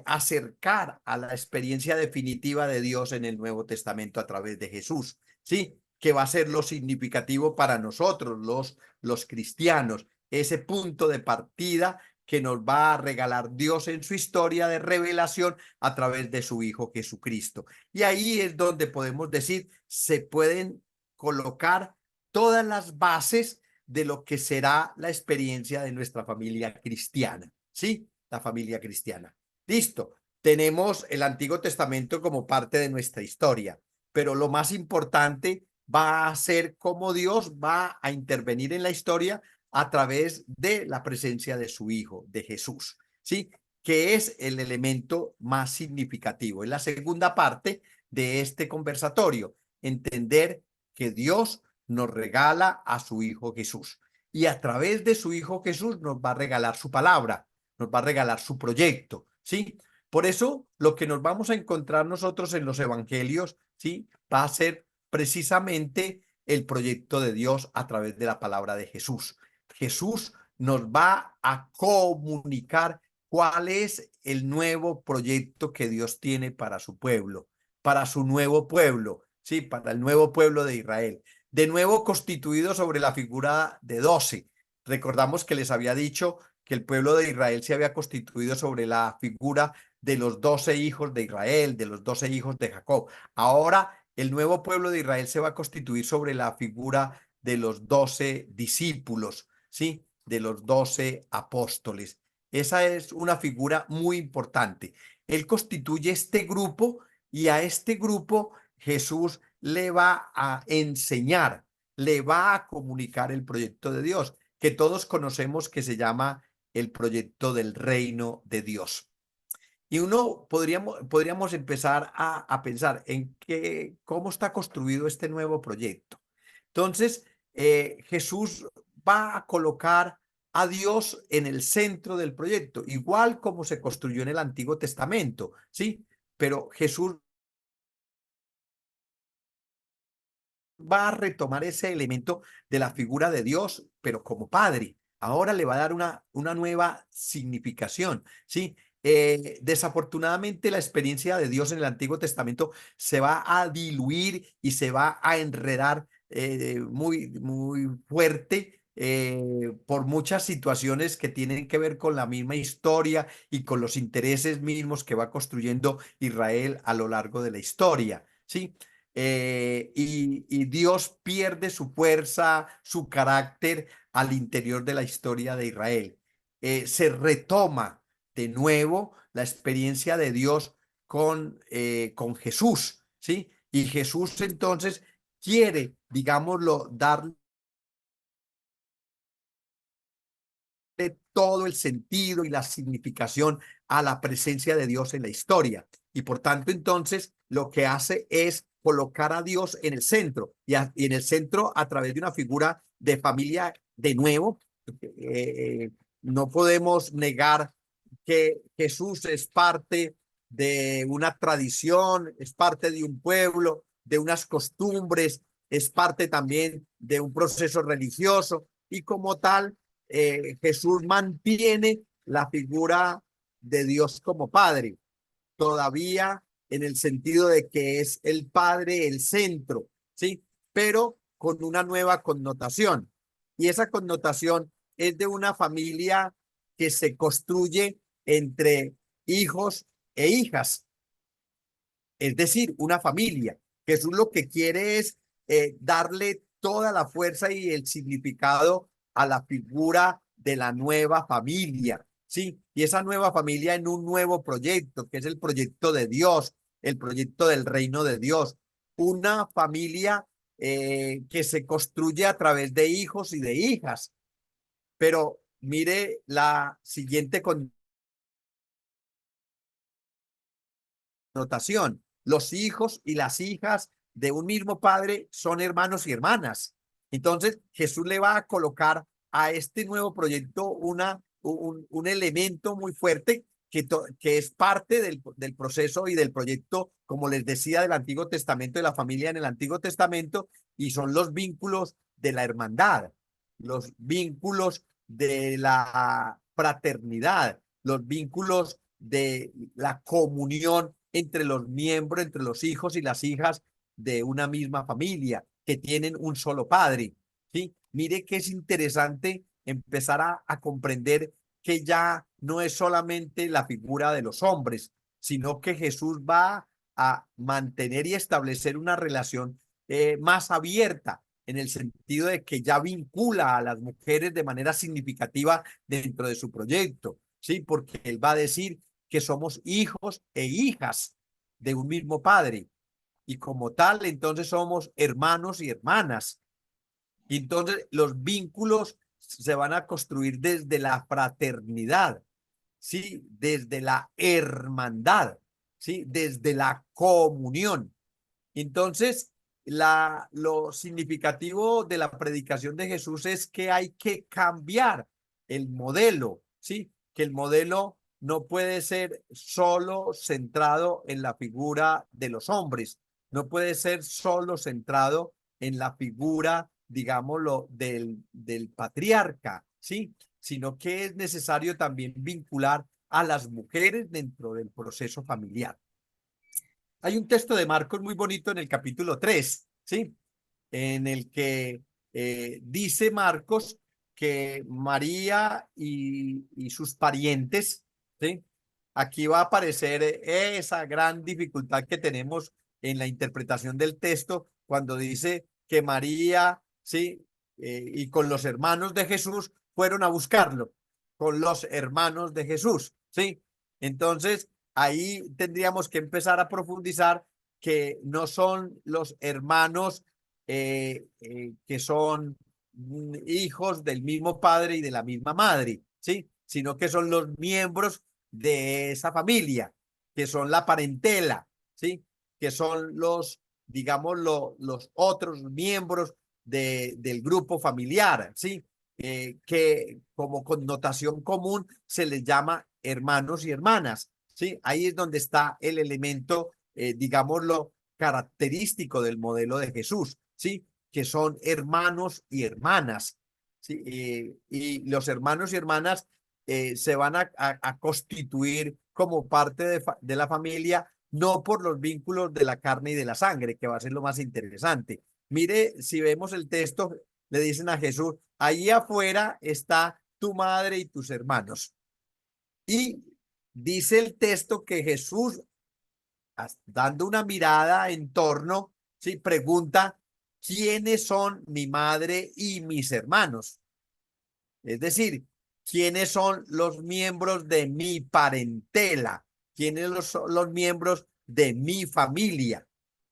acercar a la experiencia definitiva de Dios en el Nuevo Testamento a través de Jesús, ¿sí? Que va a ser lo significativo para nosotros, los cristianos, ese punto de partida que nos va a regalar Dios en su historia de revelación a través de su Hijo Jesucristo. Y ahí es donde podemos decir, se pueden colocar todas las bases de lo que será la experiencia de nuestra familia cristiana, ¿sí? La familia cristiana. Listo, tenemos el Antiguo Testamento como parte de nuestra historia, pero lo más importante va a ser cómo Dios va a intervenir en la historia a través de la presencia de su Hijo, de Jesús, ¿sí? Que es el elemento más significativo. Es la segunda parte de este conversatorio, entender que Dios nos regala a su Hijo Jesús y a través de su Hijo Jesús nos va a regalar su palabra, nos va a regalar su proyecto, ¿sí? Por eso lo que nos vamos a encontrar nosotros en los evangelios, ¿sí? Va a ser precisamente el proyecto de Dios a través de la palabra de Jesús. Jesús nos va a comunicar cuál es el nuevo proyecto que Dios tiene para su pueblo, para su nuevo pueblo, ¿sí? Para el nuevo pueblo de Israel. De nuevo constituido sobre la figura de 12. Recordamos que les había dicho que el pueblo de Israel se había constituido sobre la figura de los 12 hijos de Israel, de los 12 hijos de Jacob. Ahora el nuevo pueblo de Israel se va a constituir sobre la figura de los 12 discípulos, ¿sí? De los 12 apóstoles. Esa es una figura muy importante. Él constituye este grupo y a este grupo Jesús le va a enseñar, le va a comunicar el proyecto de Dios, que todos conocemos que se llama el proyecto del reino de Dios. Y uno podríamos empezar a pensar en cómo está construido este nuevo proyecto. Entonces, Jesús va a colocar a Dios en el centro del proyecto, igual como se construyó en el Antiguo Testamento, ¿sí? Pero Jesús va a retomar ese elemento de la figura de Dios, pero como padre. Ahora le va a dar una nueva significación, ¿sí? Desafortunadamente, la experiencia de Dios en el Antiguo Testamento se va a diluir y se va a enredar muy, muy fuerte por muchas situaciones que tienen que ver con la misma historia y con los intereses mismos que va construyendo Israel a lo largo de la historia, ¿sí? Y Dios pierde su fuerza, su carácter al interior de la historia de Israel. Se retoma de nuevo la experiencia de Dios con Jesús, ¿sí? Y Jesús entonces quiere, digámoslo, darle todo el sentido y la significación a la presencia de Dios en la historia. Y por tanto, entonces, lo que hace es colocar a Dios en el centro y en el centro a través de una figura de familia de nuevo. No podemos negar que Jesús es parte de una tradición, es parte de un pueblo, de unas costumbres, es parte también de un proceso religioso y como tal, Jesús mantiene la figura de Dios como Padre, todavía en el sentido de que es el Padre el centro, ¿sí? Pero con una nueva connotación. Y esa connotación es de una familia que se construye entre hijos e hijas, es decir, una familia. Jesús lo que quiere es darle toda la fuerza y el significado a la figura de la nueva familia, ¿sí? Y esa nueva familia en un nuevo proyecto, que es el proyecto de Dios, el proyecto del reino de Dios. Una familia que se construye a través de hijos y de hijas. Pero mire la siguiente connotación. Los hijos y las hijas de un mismo padre son hermanos y hermanas. Entonces, Jesús le va a colocar a este nuevo proyecto un elemento muy fuerte que es parte del proceso y del proyecto, como les decía, del Antiguo Testamento, de la familia en el Antiguo Testamento, y son los vínculos de la hermandad, los vínculos de la fraternidad, los vínculos de la comunión entre los miembros, entre los hijos y las hijas de una misma familia que tienen un solo padre, ¿sí? Mire que es interesante empezar a comprender que ya no es solamente la figura de los hombres, sino que Jesús va a mantener y establecer una relación más abierta, en el sentido de que ya vincula a las mujeres de manera significativa dentro de su proyecto, ¿sí? Porque él va a decir que somos hijos e hijas de un mismo padre, y como tal, entonces somos hermanos y hermanas. Y entonces los vínculos se van a construir desde la fraternidad, ¿sí? Desde la hermandad, ¿sí? Desde la comunión. Entonces, lo significativo de la predicación de Jesús es que hay que cambiar el modelo, ¿sí? Que el modelo no puede ser solo centrado en la figura de los hombres, no puede ser solo centrado en la figura, digámoslo, del patriarca, ¿sí? Sino que es necesario también vincular a las mujeres dentro del proceso familiar. Hay un texto de Marcos muy bonito en el capítulo 3, ¿sí? En el que dice Marcos que María y sus parientes, ¿sí? Aquí va a aparecer esa gran dificultad que tenemos en la interpretación del texto cuando dice que María, ¿sí? Y con los hermanos de Jesús fueron a buscarlo, con los hermanos de Jesús, ¿sí? Entonces, ahí tendríamos que empezar a profundizar que no son los hermanos que son hijos del mismo padre y de la misma madre, ¿sí? Sino que son los miembros de esa familia, que son la parentela, ¿sí? Que son los, digamos, los otros miembros del grupo familiar, ¿sí? Que como connotación común se les llama hermanos y hermanas, ¿sí? Ahí es donde está el elemento, digámoslo, característico del modelo de Jesús, ¿sí? Que son hermanos y hermanas, ¿sí? Y los hermanos y hermanas se van a constituir como parte de la familia, no por los vínculos de la carne y de la sangre, que va a ser lo más interesante. Mire, si vemos el texto, le dicen a Jesús, ahí afuera está tu madre y tus hermanos. Y dice el texto que Jesús, dando una mirada en torno, ¿sí? Pregunta, ¿quiénes son mi madre y mis hermanos? Es decir, ¿quiénes son los miembros de mi parentela? ¿Quiénes son los miembros de mi familia?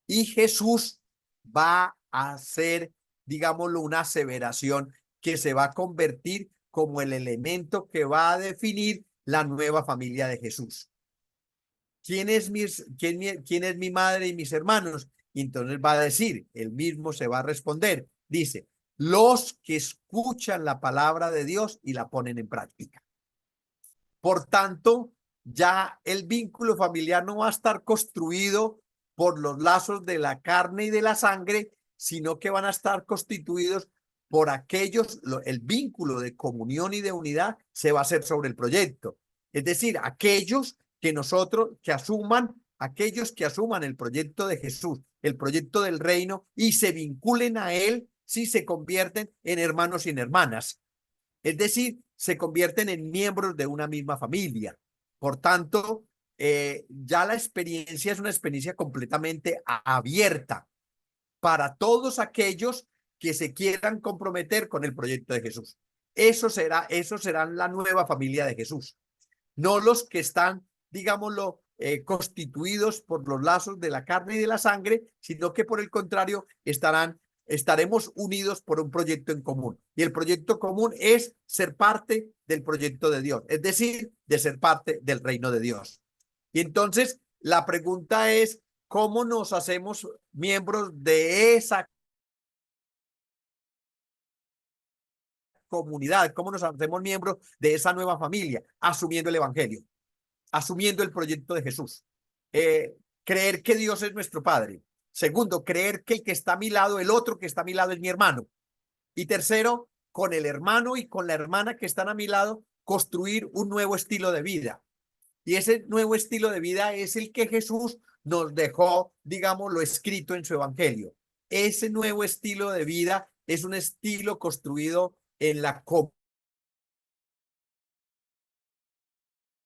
Y Jesús va a hacer, digámoslo, una aseveración que se va a convertir como el elemento que va a definir la nueva familia de Jesús. ¿Quién es mi madre y mis hermanos? Y entonces va a decir, él mismo se va a responder, dice, los que escuchan la palabra de Dios y la ponen en práctica. Por tanto, ya el vínculo familiar no va a estar construido por los lazos de la carne y de la sangre, sino que van a estar constituidos por aquellos, el vínculo de comunión y de unidad se va a hacer sobre el proyecto. Es decir, aquellos que asuman el proyecto de Jesús, el proyecto del reino y se vinculen a él sí se convierten en hermanos y en hermanas. Es decir, se convierten en miembros de una misma familia. Por tanto, ya la experiencia es una experiencia completamente abierta para todos aquellos que se quieran comprometer con el proyecto de Jesús. Eso serán la nueva familia de Jesús, no los que están, digámoslo, constituidos por los lazos de la carne y de la sangre, sino que por el contrario estaremos unidos por un proyecto en común. Y el proyecto común es ser parte del proyecto de Dios, es decir, de ser parte del reino de Dios. Y entonces la pregunta es, ¿cómo nos hacemos miembros de esa comunidad? ¿Cómo nos hacemos miembros de esa nueva familia? Asumiendo el evangelio, asumiendo el proyecto de Jesús. Creer que Dios es nuestro Padre. Segundo, creer que el que está a mi lado, el otro que está a mi lado es mi hermano. Y tercero, con el hermano y con la hermana que están a mi lado, construir un nuevo estilo de vida. Y ese nuevo estilo de vida es el que Jesús nos dejó, digamos, lo escrito en su evangelio. Ese nuevo estilo de vida es un estilo construido en la común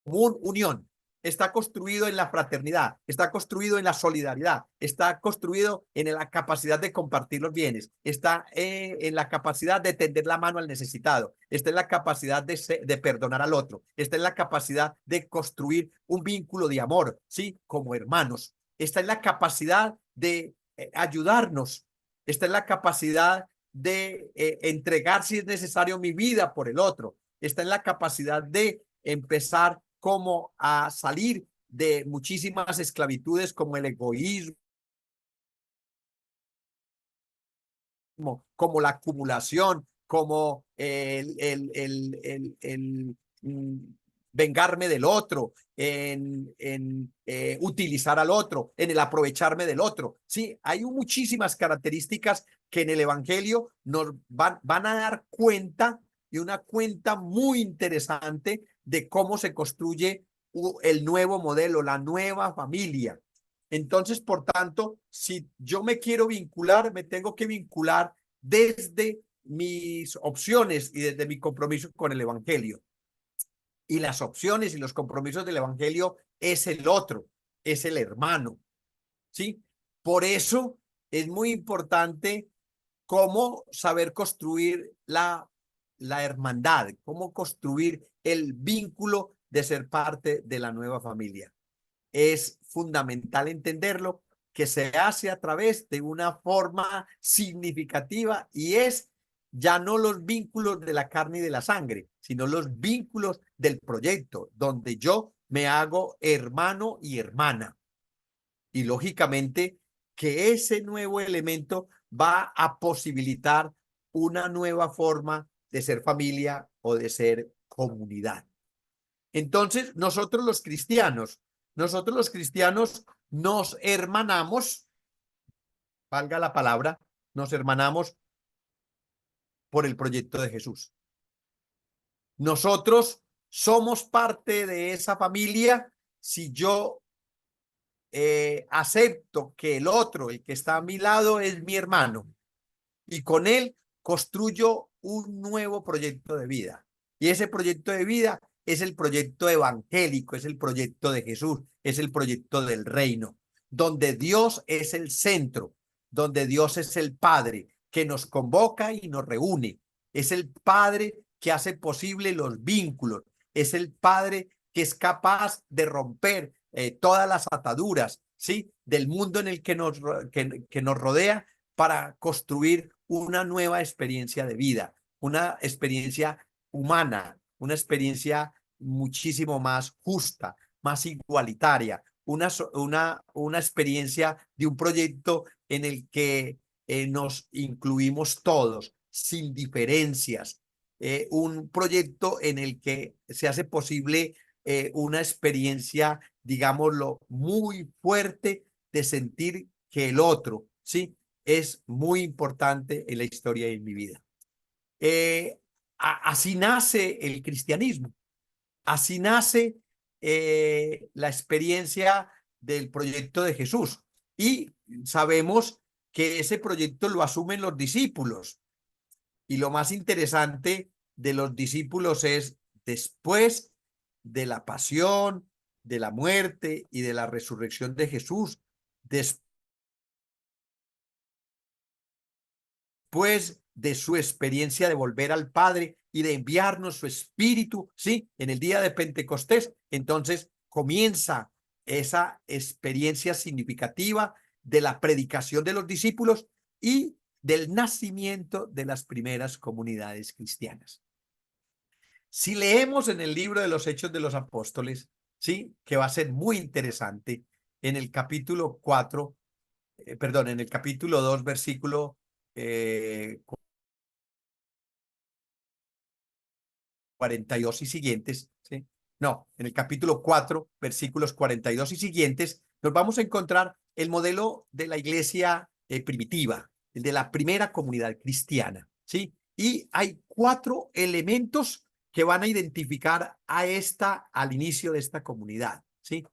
unión. Está construido en la fraternidad, está construido en la solidaridad, está construido en la capacidad de compartir los bienes, está en la capacidad de tender la mano al necesitado, está en la capacidad de perdonar al otro, está en la capacidad de construir un vínculo de amor, ¿sí? Como hermanos, está en la capacidad de ayudarnos, está en la capacidad de entregar si es necesario mi vida por el otro, está en la capacidad de empezar como a salir de muchísimas esclavitudes como el egoísmo, como la acumulación, como vengarme del otro, en utilizar al otro, en el aprovecharme del otro. Sí, hay muchísimas características que en el evangelio nos van a dar cuenta, y una cuenta muy interesante de cómo se construye el nuevo modelo, la nueva familia. Entonces, por tanto, si yo me quiero vincular, me tengo que vincular desde mis opciones y desde mi compromiso con el evangelio. Y las opciones y los compromisos del evangelio es el otro, es el hermano, ¿sí? Por eso es muy importante cómo saber construir la hermandad, cómo construir el vínculo de ser parte de la nueva familia. Es fundamental entenderlo, que se hace a través de una forma significativa, y es ya no los vínculos de la carne y de la sangre, sino los vínculos del proyecto, donde yo me hago hermano y hermana. Y lógicamente que ese nuevo elemento va a posibilitar una nueva forma de ser familia o de ser comunidad. Entonces, nosotros los cristianos nos hermanamos, valga la palabra, nos hermanamos por el proyecto de Jesús. Nosotros somos parte de esa familia si yo acepto que el otro, el que está a mi lado, es mi hermano, y con él construyo un nuevo proyecto de vida. Y ese proyecto de vida es el proyecto evangélico, es el proyecto de Jesús, es el proyecto del reino, donde Dios es el centro, donde Dios es el Padre que nos convoca y nos reúne. Es el Padre que hace posible los vínculos, es el Padre que es capaz de romper todas las ataduras, ¿sí? Del mundo en el que nos rodea, para construir una nueva experiencia de vida, una experiencia humana, una experiencia muchísimo más justa, más igualitaria, una experiencia de un proyecto en el que nos incluimos todos, sin diferencias, un proyecto en el que se hace posible una experiencia, digámoslo, muy fuerte de sentir que el otro, ¿sí?, es muy importante en la historia y en mi vida. Así nace el cristianismo, así nace la experiencia del proyecto de Jesús. Y sabemos que ese proyecto lo asumen los discípulos. Y lo más interesante de los discípulos es, después de la pasión, de la muerte y de la resurrección de Jesús, después de su experiencia de volver al Padre y de enviarnos su Espíritu, ¿sí? En el día de Pentecostés, entonces comienza esa experiencia significativa de la predicación de los discípulos y del nacimiento de las primeras comunidades cristianas. Si leemos en el libro de los Hechos de los Apóstoles, ¿sí? Que va a ser muy interesante, en el capítulo 4, en el capítulo 2, versículo 42 y siguientes, ¿sí? No, en el capítulo 4, versículos 42 y siguientes, nos vamos a encontrar el modelo de la iglesia primitiva, el de la primera comunidad cristiana, ¿sí? Y hay 4 elementos que van a identificar al inicio de esta comunidad, ¿sí?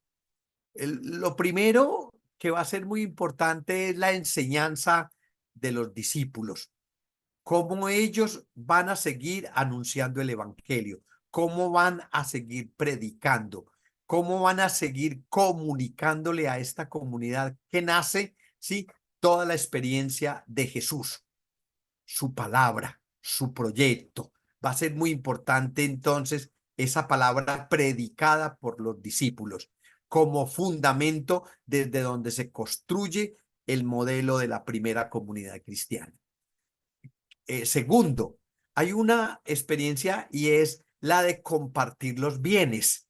Lo primero que va a ser muy importante es la enseñanza de los discípulos, cómo ellos van a seguir anunciando el evangelio, cómo van a seguir predicando, cómo van a seguir comunicándole a esta comunidad que nace, ¿sí? Toda la experiencia de Jesús, su palabra, su proyecto. Va a ser muy importante entonces esa palabra predicada por los discípulos como fundamento desde donde se construye el modelo de la primera comunidad cristiana. Segundo, hay una experiencia y es la de compartir los bienes,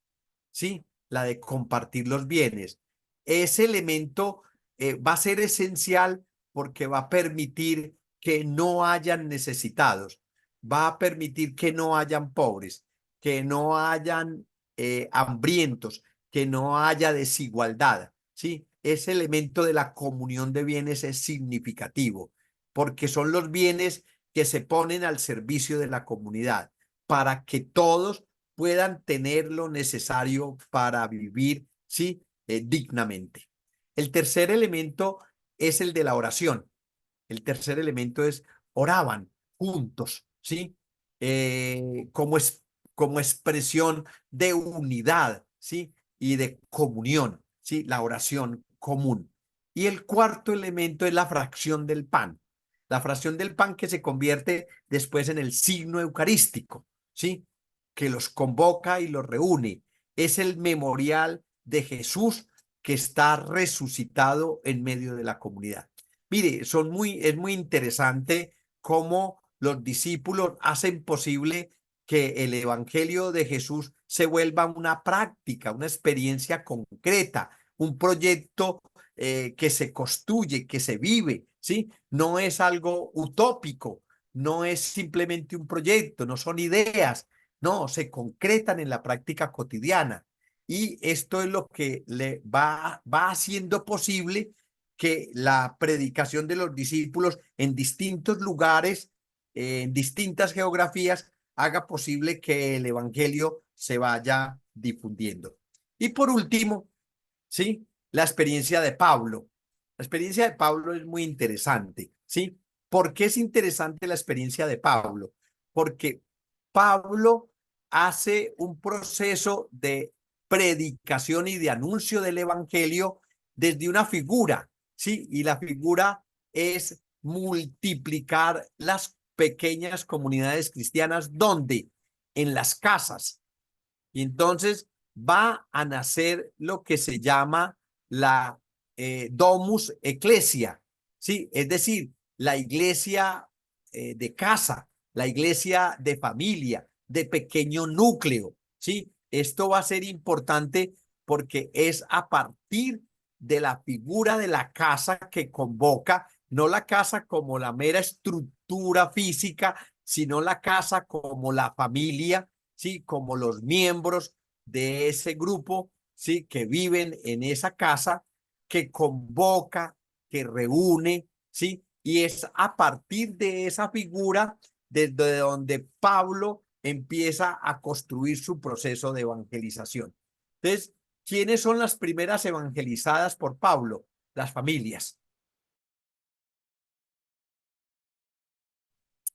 ¿sí? La de compartir los bienes. Ese elemento va a ser esencial porque va a permitir que no hayan necesitados, va a permitir que no hayan pobres, que no hayan hambrientos, que no haya desigualdad, ¿sí? Ese elemento de la comunión de bienes es significativo porque son los bienes que se ponen al servicio de la comunidad para que todos puedan tener lo necesario para vivir, ¿sí? Dignamente. El tercer elemento es el de la oración. El tercer elemento es oraban juntos, ¿sí? Como expresión de unidad, ¿sí? Y de comunión, ¿sí? La oración común. Y el cuarto elemento es la fracción del pan. La fracción del pan que se convierte después en el signo eucarístico, ¿sí? Que los convoca y los reúne. Es el memorial de Jesús que está resucitado en medio de la comunidad. Mire, es muy interesante cómo los discípulos hacen posible que el evangelio de Jesús se vuelva una práctica, una experiencia concreta, un proyecto que se construye, que se vive, ¿sí? No es algo utópico, no es simplemente un proyecto, no son ideas, no, se concretan en la práctica cotidiana. Y esto es lo que le va haciendo posible que la predicación de los discípulos en distintos lugares, en distintas geografías, haga posible que el evangelio se vaya difundiendo. Y por último, ¿sí? La experiencia de Pablo. La experiencia de Pablo es muy interesante, ¿sí? ¿Por qué es interesante la experiencia de Pablo? Porque Pablo hace un proceso de predicación y de anuncio del evangelio desde una figura, ¿sí? Y la figura es multiplicar las pequeñas comunidades cristianas donde en las casas. Y entonces va a nacer lo que se llama la Domus Ecclesia, ¿sí? Es decir, la iglesia de casa, la iglesia de familia, de pequeño núcleo, ¿sí? Esto va a ser importante porque es a partir de la figura de la casa que convoca, no la casa como la mera estructura física, sino la casa como la familia, ¿sí? Como los miembros de ese grupo, ¿sí? Que viven en esa casa, que convoca, que reúne, ¿sí? Y es a partir de esa figura desde donde Pablo empieza a construir su proceso de evangelización. Entonces, ¿quiénes son las primeras evangelizadas por Pablo? Las familias.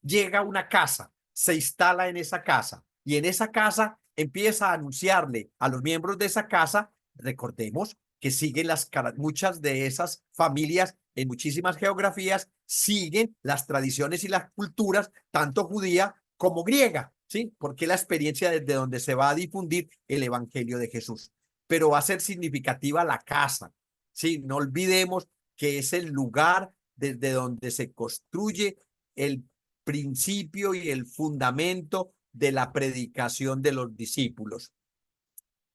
llega a una casa, se instala en esa casa y en esa casa empieza a anunciarle a los miembros de esa casa. Recordemos que siguen muchas de esas familias en muchísimas geografías siguen las tradiciones y las culturas, tanto judía como griega, ¿sí? Porque es la experiencia desde donde se va a difundir el evangelio de Jesús. Pero va a ser significativa la casa, ¿sí? No olvidemos que es el lugar desde donde se construye el principio y el fundamento de la predicación de los discípulos.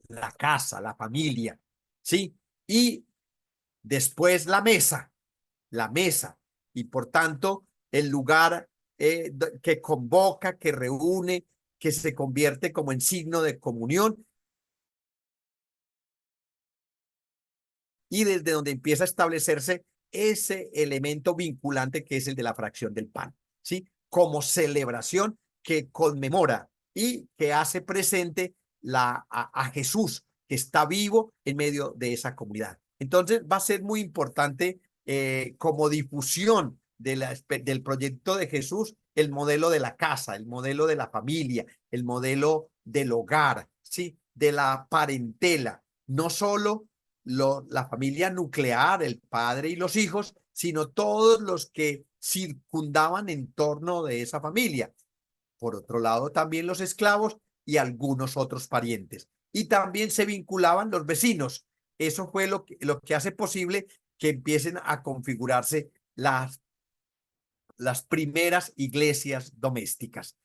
La casa, la familia, ¿sí? Y después la mesa, y por tanto el lugar que convoca, que reúne, que se convierte como en signo de comunión y desde donde empieza a establecerse ese elemento vinculante que es el de la fracción del pan, ¿sí? Como celebración que conmemora y que hace presente a Jesús, que está vivo en medio de esa comunidad. Entonces va a ser muy importante como difusión del proyecto de Jesús, el modelo de la casa, el modelo de la familia, el modelo del hogar, ¿sí? De la parentela, no solo la familia nuclear, el padre y los hijos, sino todos los que circundaban en torno de esa familia. Por otro lado, también los esclavos y algunos otros parientes. Y también se vinculaban los vecinos. Eso fue lo que hace posible que empiecen a configurarse las primeras iglesias domésticas.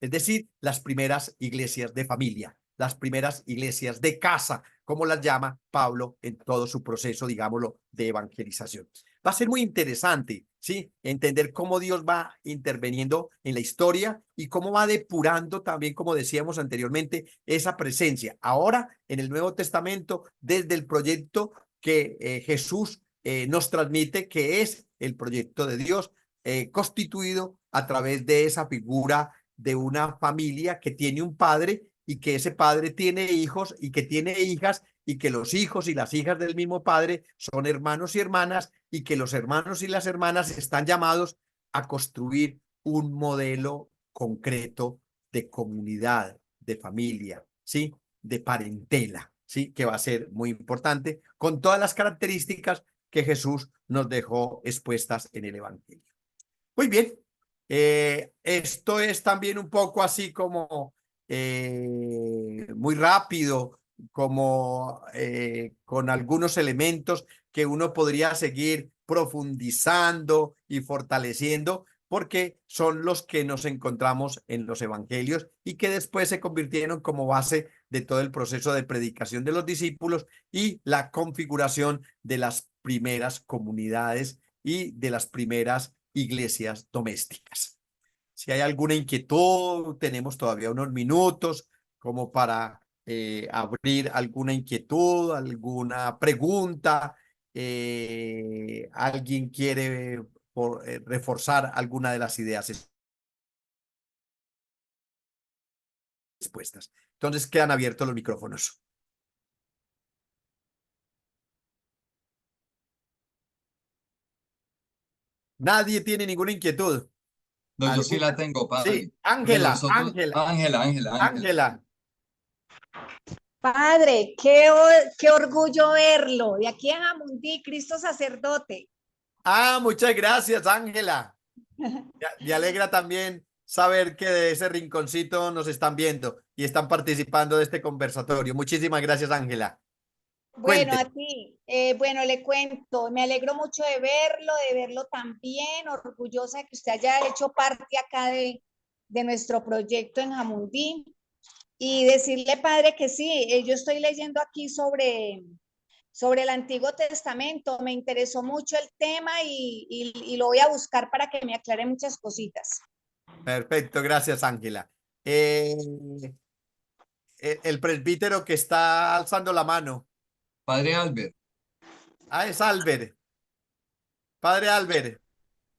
Es decir, las primeras iglesias de familia, las primeras iglesias de casa, como las llama Pablo en todo su proceso, digámoslo, de evangelización. Va a ser muy interesante, ¿sí? Entender cómo Dios va interviniendo en la historia y cómo va depurando también, como decíamos anteriormente, esa presencia. Ahora, en el Nuevo Testamento, desde el proyecto que Jesús nos transmite, que es el proyecto de Dios, constituido a través de esa figura de una familia que tiene un padre y que ese padre tiene hijos y que tiene hijas y que los hijos y las hijas del mismo padre son hermanos y hermanas y que los hermanos y las hermanas están llamados a construir un modelo concreto de comunidad, de familia, ¿sí? De parentela, ¿sí? Que va a ser muy importante con todas las características que Jesús nos dejó expuestas en el Evangelio. Muy bien. Esto es también un poco así como muy rápido, como con algunos elementos que uno podría seguir profundizando y fortaleciendo, porque son los que nos encontramos en los evangelios y que después se convirtieron como base de todo el proceso de predicación de los discípulos y la configuración de las primeras comunidades y de las primeras iglesias domésticas. Si hay alguna inquietud, tenemos todavía unos minutos como para abrir alguna inquietud, alguna pregunta. ¿Alguien quiere reforzar alguna de las ideas expuestas? Entonces quedan abiertos los micrófonos. Nadie tiene ninguna inquietud. No, yo sí la tengo, padre. Sí, Ángela. Padre, qué orgullo verlo. De aquí en Jamundí, Cristo sacerdote. Muchas gracias, Ángela. Me alegra también saber que de ese rinconcito nos están viendo y están participando de este conversatorio. Muchísimas gracias, Ángela. Bueno, a ti, bueno, le cuento, me alegro mucho de verlo también, orgullosa de que usted haya hecho parte acá de nuestro proyecto en Jamundí. Y decirle, padre, que sí, yo estoy leyendo aquí sobre el Antiguo Testamento, me interesó mucho el tema y lo voy a buscar para que me aclare muchas cositas. Perfecto, gracias, Ángela. El presbítero que está alzando la mano. Padre Albert. Es Albert. Padre Albert.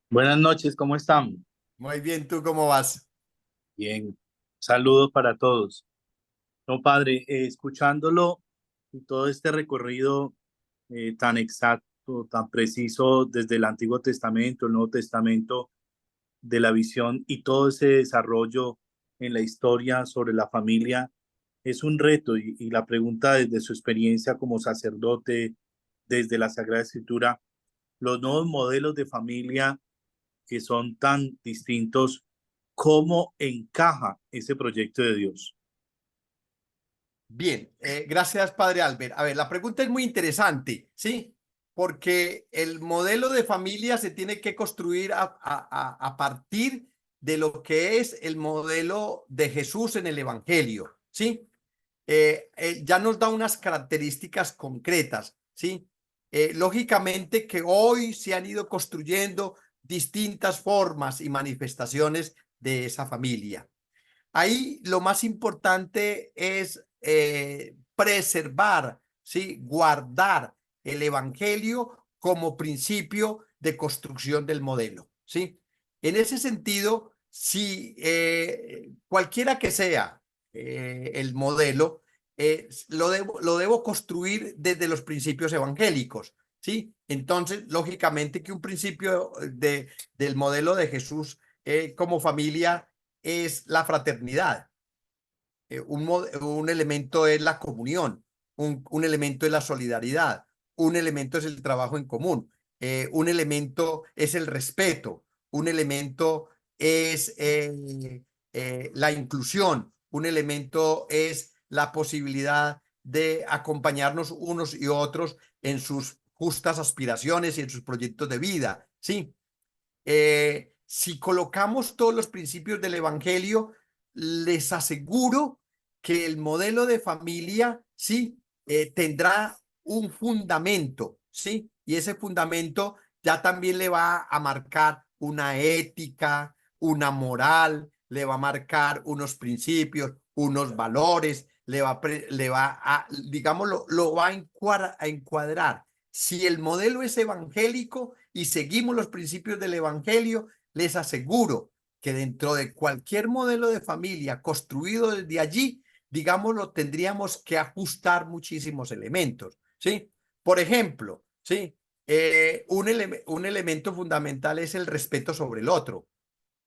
Buenas noches, ¿cómo están? Muy bien, ¿tú cómo vas? Bien, saludos para todos. No, padre, escuchándolo y todo este recorrido tan exacto tan preciso desde el Antiguo Testamento, el Nuevo Testamento, de la visión y todo ese desarrollo en la historia sobre la familia es un reto y la pregunta desde su experiencia como sacerdote, desde la Sagrada Escritura, los nuevos modelos de familia que son tan distintos, ¿cómo encaja ese proyecto de Dios? Bien, gracias, Padre Albert. A ver, la pregunta es muy interesante, ¿sí? Porque el modelo de familia se tiene que construir a partir de lo que es el modelo de Jesús en el Evangelio, ¿sí? Ya nos da unas características concretas, ¿sí? Lógicamente que hoy se han ido construyendo distintas formas y manifestaciones de esa familia. Ahí lo más importante es preservar, ¿sí? Guardar el Evangelio como principio de construcción del modelo, ¿sí? En ese sentido, si cualquiera que sea el modelo, lo debo construir desde los principios evangélicos, ¿sí? Entonces, lógicamente que un principio del modelo de Jesús como familia es la fraternidad. Un elemento es la comunión, un elemento es la solidaridad, un elemento es el trabajo en común, un elemento es el respeto, un elemento es la inclusión, un elemento es la posibilidad de acompañarnos unos y otros en sus justas aspiraciones y en sus proyectos de vida, ¿sí? Si colocamos todos los principios del Evangelio, les aseguro que el modelo de familia, sí, tendrá un fundamento, sí, y ese fundamento ya también le va a marcar una ética, una moral, le va a marcar unos principios, unos valores, le va a, digamos, lo va a encuadrar. Si el modelo es evangélico y seguimos los principios del evangelio, les aseguro que dentro de cualquier modelo de familia construido desde allí, digámoslo, tendríamos que ajustar muchísimos elementos, ¿sí? Por ejemplo, ¿sí? Un elemento fundamental es el respeto sobre el otro.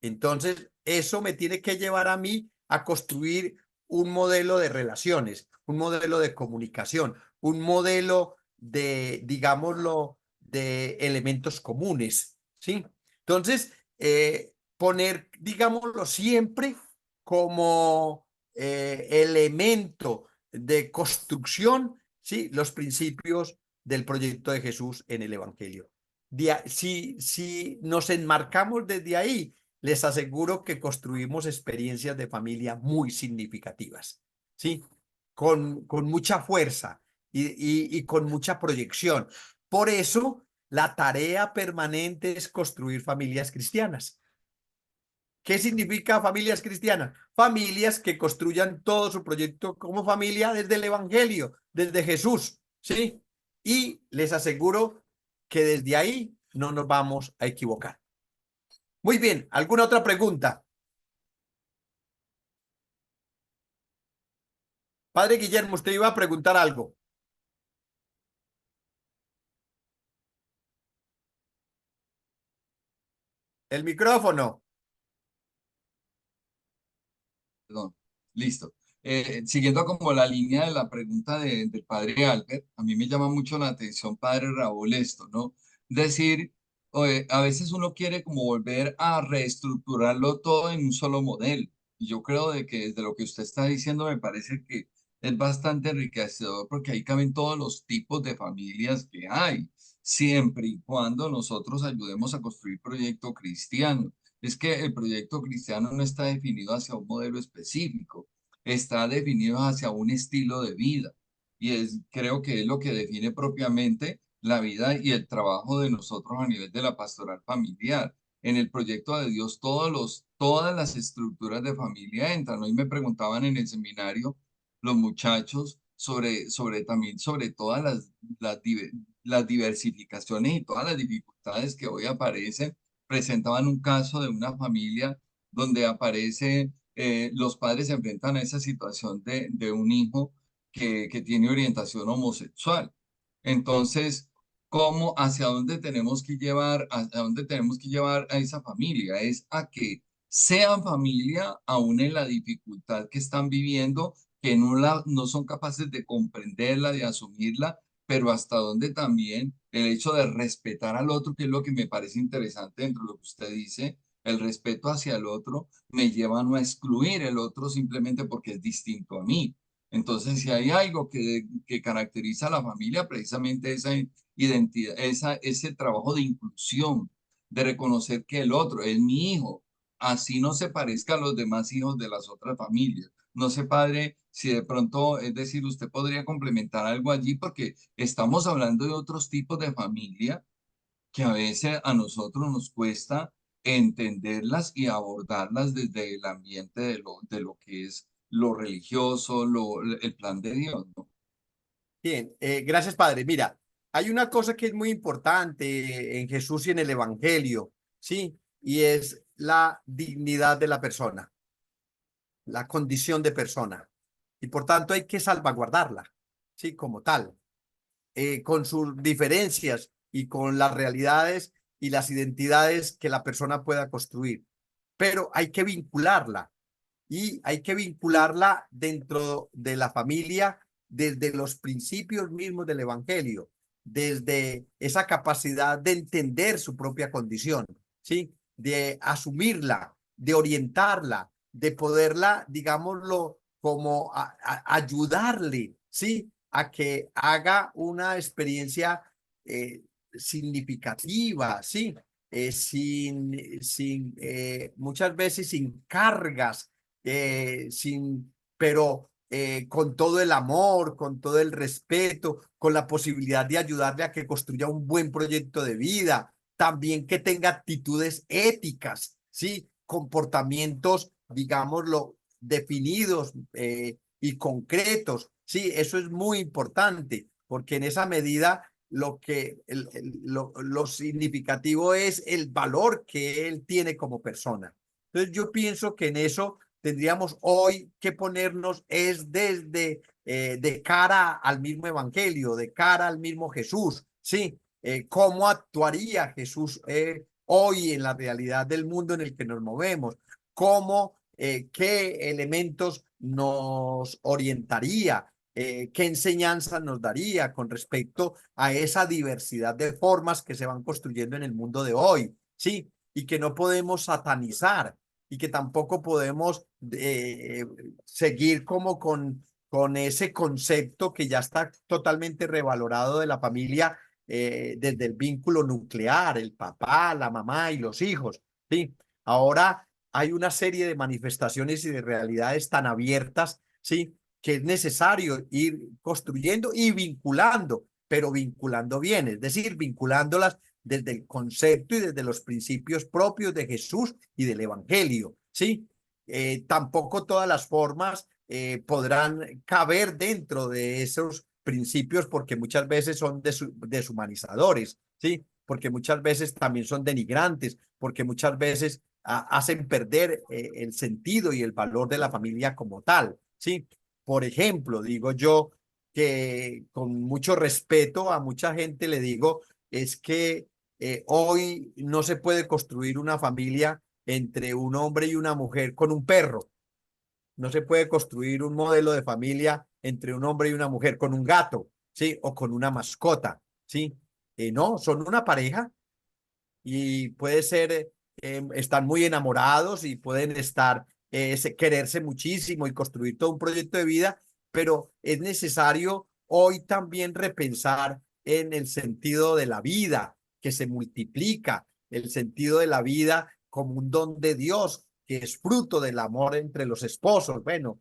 Entonces, eso me tiene que llevar a mí a construir un modelo de relaciones, un modelo de comunicación, un modelo de, digámoslo, de elementos comunes, ¿sí? Entonces, poner, digámoslo, siempre como elemento de construcción, ¿sí? Los principios del proyecto de Jesús en el Evangelio. Si nos enmarcamos desde ahí, les aseguro que construimos experiencias de familia muy significativas, ¿sí? Con mucha fuerza y con mucha proyección. Por eso, la tarea permanente es construir familias cristianas. ¿Qué significa familias cristianas? Familias que construyan todo su proyecto como familia desde el Evangelio, desde Jesús, ¿sí? Y les aseguro que desde ahí no nos vamos a equivocar. Muy bien, ¿alguna otra pregunta? Padre Guillermo, usted iba a preguntar algo. El micrófono. Perdón, listo. Siguiendo como la línea de la pregunta del padre Albert, a mí me llama mucho la atención, padre Raúl, esto, ¿no? Decir, oye, a veces uno quiere como volver a reestructurarlo todo en un solo modelo. Y yo creo de que desde lo que usted está diciendo me parece que es bastante enriquecedor porque ahí caben todos los tipos de familias que hay, siempre y cuando nosotros ayudemos a construir proyecto cristiano. Es que el proyecto cristiano no está definido hacia un modelo específico, está definido hacia un estilo de vida. Y creo que es lo que define propiamente la vida y el trabajo de nosotros a nivel de la pastoral familiar. En el proyecto de Dios, todas las estructuras de familia entran. Hoy me preguntaban en el seminario los muchachos también sobre todas las diversificaciones y todas las dificultades que hoy aparecen. Presentaban un caso de una familia donde aparece, los padres se enfrentan a esa situación de un hijo que tiene orientación homosexual. Entonces, cómo, hacia dónde tenemos que llevar, hacia dónde tenemos que llevar a esa familia, es a que sean familia aún en la dificultad que están viviendo, que no son capaces de comprenderla, de asumirla, pero hasta dónde también el hecho de respetar al otro, que es lo que me parece interesante dentro de lo que usted dice, el respeto hacia el otro me lleva a no excluir el otro simplemente porque es distinto a mí. Entonces, si hay algo que caracteriza a la familia, precisamente esa identidad, ese trabajo de inclusión, de reconocer que el otro es mi hijo, así no se parezca a los demás hijos de las otras familias. No sé, padre, si de pronto, es decir, usted podría complementar algo allí, porque estamos hablando de otros tipos de familia que a veces a nosotros nos cuesta entenderlas y abordarlas desde el ambiente de lo que es lo religioso, el plan de Dios, ¿no? Bien, gracias, Padre. Mira, hay una cosa que es muy importante en Jesús y en el Evangelio, ¿sí? Y es la dignidad de la persona, la condición de persona. Y por tanto hay que salvaguardarla, ¿sí? Como tal, con sus diferencias y con las realidades y las identidades que la persona pueda construir. Pero hay que vincularla y hay que vincularla dentro de la familia desde los principios mismos del Evangelio, desde esa capacidad de entender su propia condición, ¿sí? De asumirla, de orientarla, de poderla, digámoslo, como ayudarle, ¿sí? A que haga una experiencia significativa, ¿sí? Muchas veces sin cargas, pero con todo el amor, con todo el respeto, con la posibilidad de ayudarle a que construya un buen proyecto de vida, también que tenga actitudes éticas, ¿sí? Comportamientos, digámoslo, definidos y concretos, ¿sí? Eso es muy importante, porque en esa medida lo significativo es el valor que él tiene como persona. Entonces yo pienso que en eso tendríamos hoy que ponernos es desde de cara al mismo evangelio, de cara al mismo Jesús, ¿sí? ¿Cómo actuaría Jesús hoy en la realidad del mundo en el que nos movemos? ¿Cómo, qué elementos nos orientaría? ¿Qué enseñanza nos daría con respecto a esa diversidad de formas que se van construyendo en el mundo de hoy? Sí, y que no podemos satanizar y que tampoco podemos seguir como con ese concepto que ya está totalmente revalorado de la familia desde el vínculo nuclear, el papá, la mamá y los hijos. ¿Sí? Ahora hay una serie de manifestaciones y de realidades tan abiertas, ¿sí? Que es necesario ir construyendo y vinculando, pero vinculando bien, es decir, vinculándolas desde el concepto y desde los principios propios de Jesús y del Evangelio, ¿sí? Tampoco todas las formas podrán caber dentro de esos principios porque muchas veces son deshumanizadores, ¿sí? Porque muchas veces también son denigrantes, porque muchas veces hacen perder el sentido y el valor de la familia como tal, ¿sí? Por ejemplo, digo yo que con mucho respeto a mucha gente le digo, es que hoy no se puede construir una familia entre un hombre y una mujer con un perro. No se puede construir un modelo de familia entre un hombre y una mujer con un gato, ¿sí? O con una mascota, ¿sí? No, son una pareja y puede ser, están muy enamorados y pueden estar, quererse muchísimo y construir todo un proyecto de vida, pero es necesario hoy también repensar en el sentido de la vida que se multiplica, el sentido de la vida como un don de Dios que es fruto del amor entre los esposos. Bueno,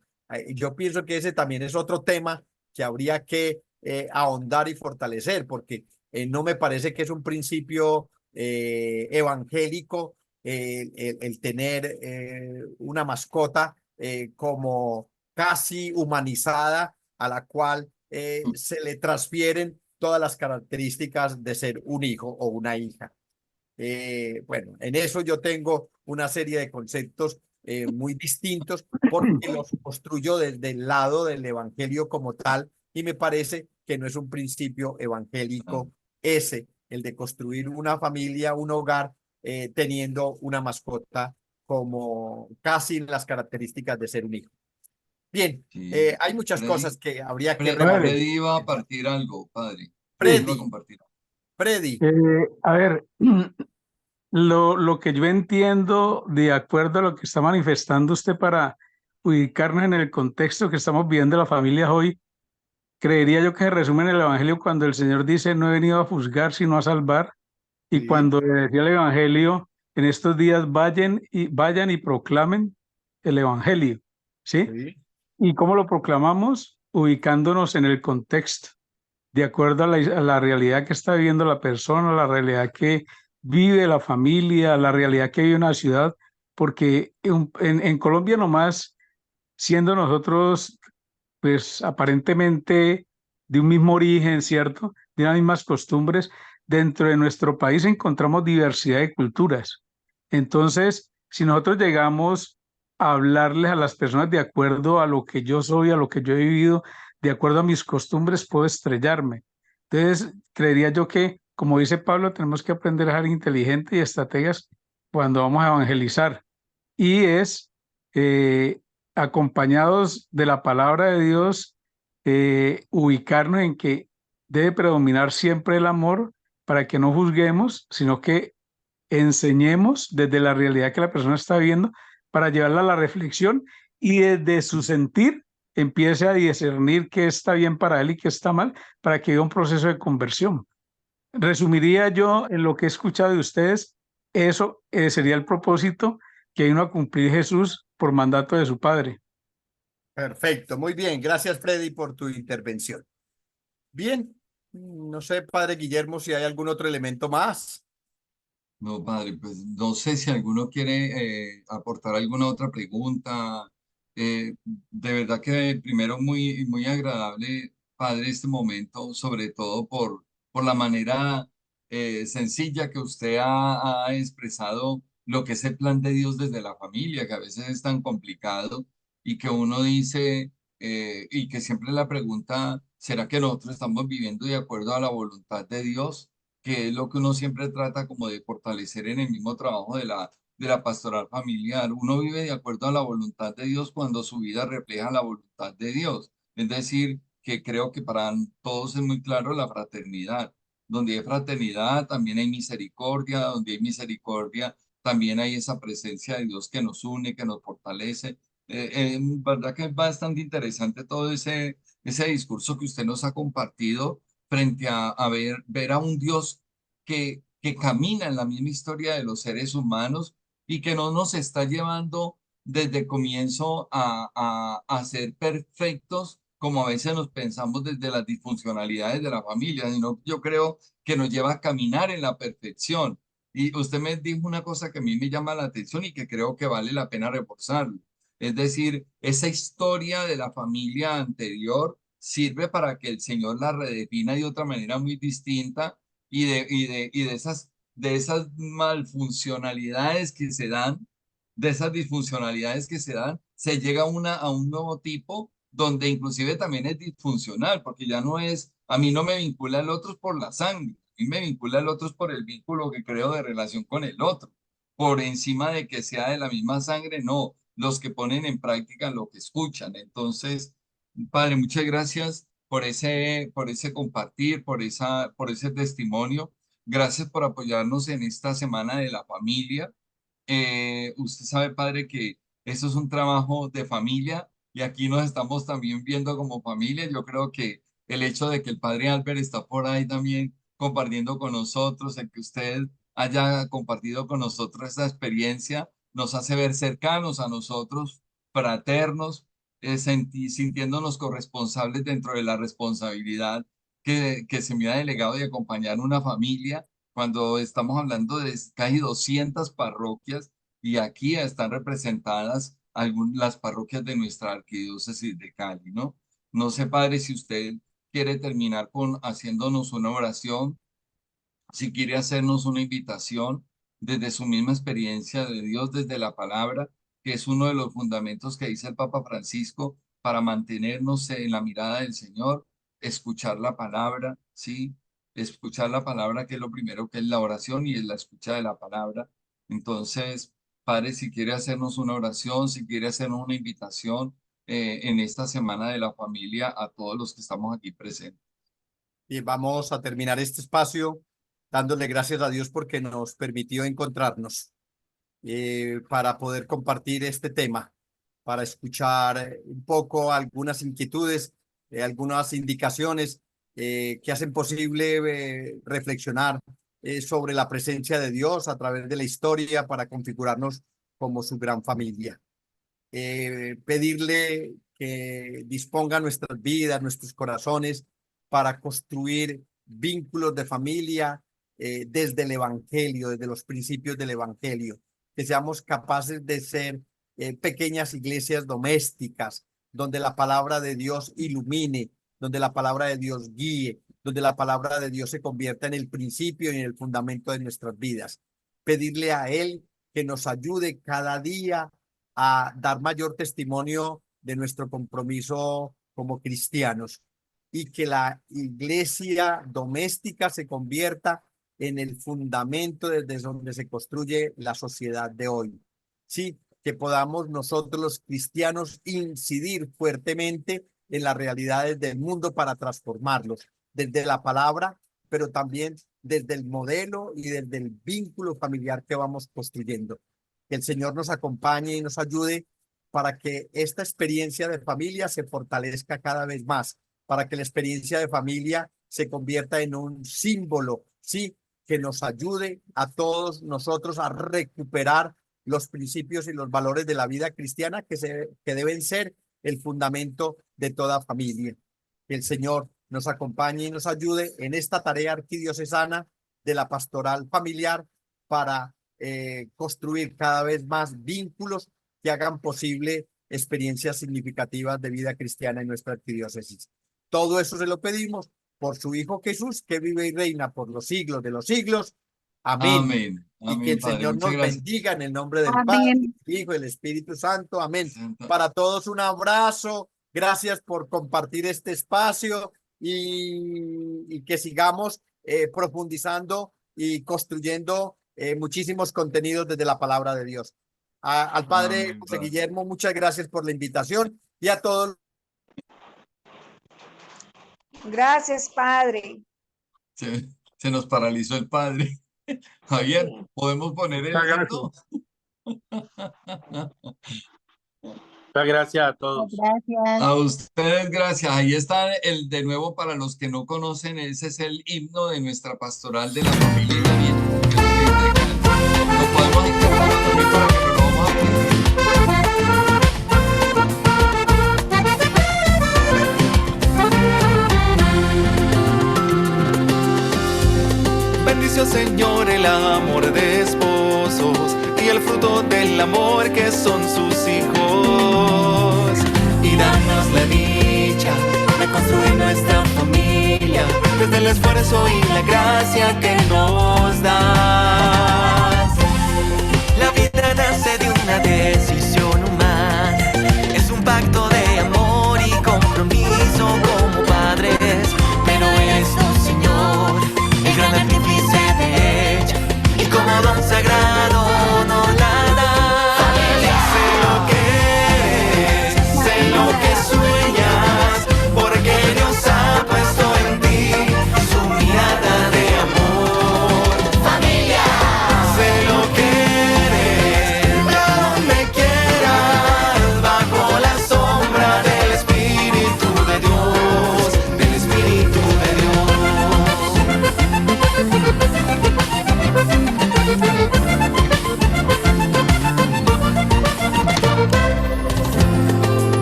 yo pienso que ese también es otro tema que habría que ahondar y fortalecer, porque no me parece que es un principio evangélico el tener una mascota como casi humanizada a la cual se le transfieren todas las características de ser un hijo o una hija. Bueno, en eso yo tengo una serie de conceptos muy distintos porque los construyo desde el lado del evangelio como tal y me parece que no es un principio evangélico el de construir una familia, un hogar, teniendo una mascota como casi las características de ser un hijo. Bien, Sí. hay muchas cosas Freddy, que habría que Padre, Freddy iba a partir algo, padre. sí, Iba a Freddy, compartir. Freddy, a ver, lo que yo entiendo de acuerdo a lo que está manifestando usted para ubicarnos en el contexto que estamos viviendo la familia hoy, creería yo que se resume en el Evangelio cuando el Señor dice, no he venido a juzgar, sino a salvar. Y sí, cuando le decía el Evangelio, en estos días vayan y proclamen el Evangelio, ¿sí? sí, ¿Y cómo lo proclamamos? Ubicándonos en el contexto, de acuerdo a la realidad que está viviendo la persona, la realidad que vive la familia, la realidad que vive una ciudad, porque en Colombia nomás, siendo nosotros, pues aparentemente de un mismo origen, ¿cierto? De unas mismas costumbres, dentro de nuestro país encontramos diversidad de culturas. Entonces, si nosotros llegamos a hablarles a las personas de acuerdo a lo que yo soy, a lo que yo he vivido, de acuerdo a mis costumbres, puedo estrellarme. Entonces, creería yo que, como dice Pablo, tenemos que aprender a ser inteligentes y estrategas cuando vamos a evangelizar. Y es acompañados de la palabra de Dios, ubicarnos en que debe predominar siempre el amor para que no juzguemos, sino que enseñemos desde la realidad que la persona está viendo para llevarla a la reflexión y desde su sentir empiece a discernir qué está bien para él y qué está mal para que haya un proceso de conversión. Resumiría yo en lo que he escuchado de ustedes, eso sería el propósito que vino a cumplir Jesús por mandato de su Padre. perfecto, muy bien. Gracias, Freddy, por tu intervención. Bien, no sé, padre Guillermo, si hay algún otro elemento más. No, padre, pues no sé si alguno quiere aportar alguna otra pregunta. De verdad que primero muy agradable, padre, este momento, sobre todo por la manera sencilla que usted ha expresado lo que es el plan de Dios desde la familia, que a veces es tan complicado y que uno dice, y que siempre la pregunta, ¿será que nosotros estamos viviendo de acuerdo a la voluntad de Dios? Que es lo que uno siempre trata como de fortalecer en el mismo trabajo de la pastoral familiar. Uno vive de acuerdo a la voluntad de Dios cuando su vida refleja la voluntad de Dios. Es decir, que creo que para todos es muy claro la fraternidad. Donde hay fraternidad, también hay misericordia, donde hay misericordia, también hay esa presencia de Dios que nos une, que nos fortalece. Verdad que es bastante interesante todo ese discurso que usted nos ha compartido frente a ver a un Dios que camina en la misma historia de los seres humanos y que no nos está llevando desde el comienzo a ser perfectos como a veces nos pensamos desde las disfuncionalidades de la familia, sino yo creo que nos lleva a caminar en la perfección. Y usted me dijo una cosa que a mí me llama la atención y que creo que vale la pena reforzarlo. Es decir, esa historia de la familia anterior sirve para que el Señor la redefina de otra manera muy distinta y de esas malfuncionalidades que se dan, de esas disfuncionalidades que se dan, se llega a un nuevo tipo donde inclusive también es disfuncional, porque ya no es, a mí no me vincula el otro por la sangre, a mí me vincula el otro por el vínculo que creo de relación con el otro, por encima de que sea de la misma sangre, no, los que ponen en práctica lo que escuchan. Entonces, padre, muchas gracias por ese compartir, por ese testimonio. Gracias por apoyarnos en esta semana de la familia. Usted sabe, padre, que eso es un trabajo de familia y aquí nos estamos también viendo como familia. Yo creo que el hecho de que el padre Albert está por ahí también compartiendo con nosotros, el que usted haya compartido con nosotros esta experiencia, nos hace ver cercanos a nosotros, fraternos, sintiéndonos corresponsables dentro de la responsabilidad que se me ha delegado de acompañar una familia cuando estamos hablando de casi 200 parroquias y aquí están representadas las parroquias de nuestra arquidiócesis de Cali, ¿no? No sé, padre, si usted quiere terminar con haciéndonos una oración, si quiere hacernos una invitación desde su misma experiencia de Dios, desde la palabra, que es uno de los fundamentos que dice el Papa Francisco para mantenernos en la mirada del Señor, escuchar la palabra, ¿sí? escuchar la palabra, que es lo primero, que es la oración y es la escucha de la palabra. Entonces, Padre, si quiere hacernos una oración, si quiere hacernos una invitación en esta semana de la familia a todos los que estamos aquí presentes. Y vamos a terminar este espacio dándole gracias a Dios porque nos permitió encontrarnos para poder compartir este tema, para escuchar un poco algunas inquietudes, algunas indicaciones que hacen posible reflexionar sobre la presencia de Dios a través de la historia para configurarnos como su gran familia. Pedirle que disponga nuestras vidas, nuestros corazones para construir vínculos de familia desde el Evangelio, desde los principios del Evangelio, que seamos capaces de ser pequeñas iglesias domésticas, donde la palabra de Dios ilumine, donde la palabra de Dios guíe, donde la palabra de Dios se convierta en el principio y en el fundamento de nuestras vidas. Pedirle a Él que nos ayude cada día a dar mayor testimonio de nuestro compromiso como cristianos y que la iglesia doméstica se convierta en el fundamento desde donde se construye la sociedad de hoy. Sí, que podamos nosotros los cristianos incidir fuertemente en las realidades del mundo para transformarlos desde la palabra, pero también desde el modelo y desde el vínculo familiar que vamos construyendo. Que el Señor nos acompañe y nos ayude para que esta experiencia de familia se fortalezca cada vez más, para que la experiencia de familia se convierta en un símbolo, sí, que nos ayude a todos nosotros a recuperar los principios y los valores de la vida cristiana que deben ser el fundamento de toda familia. Que el Señor nos acompañe y nos ayude en esta tarea arquidiocesana de la pastoral familiar para construir cada vez más vínculos que hagan posible experiencias significativas de vida cristiana en nuestra arquidiócesis. Todo eso se lo pedimos por su Hijo Jesús, que vive y reina por los siglos de los siglos. Amén. Amén. Y que el Padre, Señor muchas nos gracias. bendiga en el nombre del Amén. Padre, del Hijo y del Espíritu Santo. Amén. Santa. Para todos un abrazo. Gracias por compartir este espacio y que sigamos profundizando y construyendo muchísimos contenidos desde la palabra de Dios. Al Padre Amén, José Padre. Guillermo, muchas gracias por la invitación y a todos. Gracias, Padre. Se nos paralizó el Padre. Javier, ¿podemos poner el Muchas himno? Muchas gracias a todos. Gracias. A ustedes, gracias. Ahí está el de nuevo para los que no conocen. Ese es el himno de nuestra pastoral de la familia y la vida. Lo podemos intentar también para que lo vamos a aprender. Bendice, Señor, el amor de esposos y el fruto del amor que son sus hijos. Y danos la dicha de construir nuestra familia desde el esfuerzo y la gracia que nos das. La vida nace de una decisión humana, es un pacto de amor y compromiso como padres, pero eres tu Señor, el gran artífice de ella, y como don sagrado nos la das. Sé lo que eres, sé lo que sueñas, porque Dios ha puesto en ti su mirada de amor. Familia, sé lo que eres, ve a donde quieras, bajo la sombra del Espíritu de Dios, del Espíritu de Dios.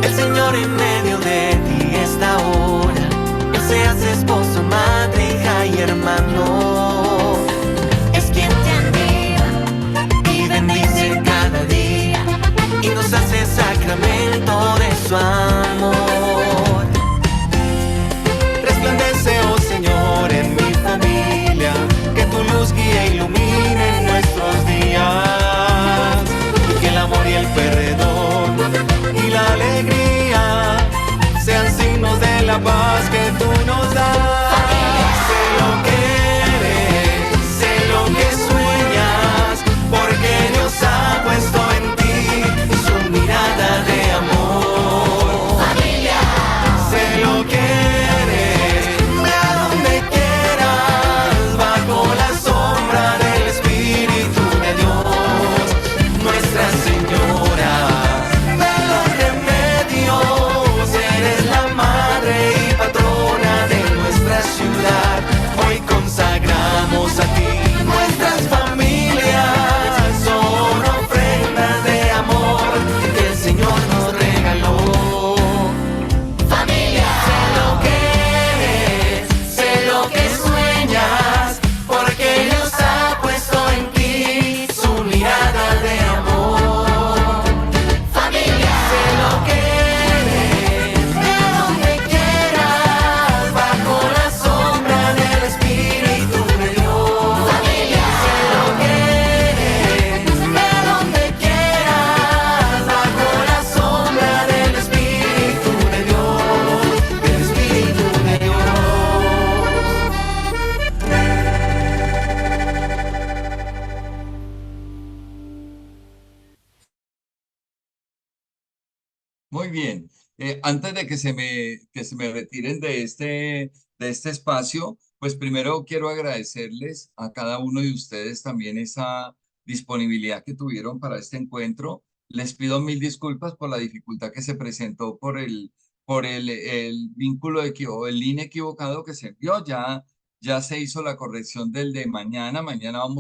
El Señor en medio de ti está ahora. Él se hace esposo, madre, hija y hermano. Es quien te anima y bendice cada día y nos hace sacramento de su amor. Resplandece, oh Señor, en mi familia, que tu luz guíe e ilumine nuestros días, y que el amor y el perdón y la alegría sean signos de la paz que tú nos das. Sé lo que Muy bien. Antes de que se me retiren de este espacio, pues primero quiero agradecerles a cada uno de ustedes también esa disponibilidad que tuvieron para este encuentro. Les pido mil disculpas por la dificultad que se presentó por el vínculo el link equivocado que se envió. Ya se hizo la corrección del de mañana. Mañana vamos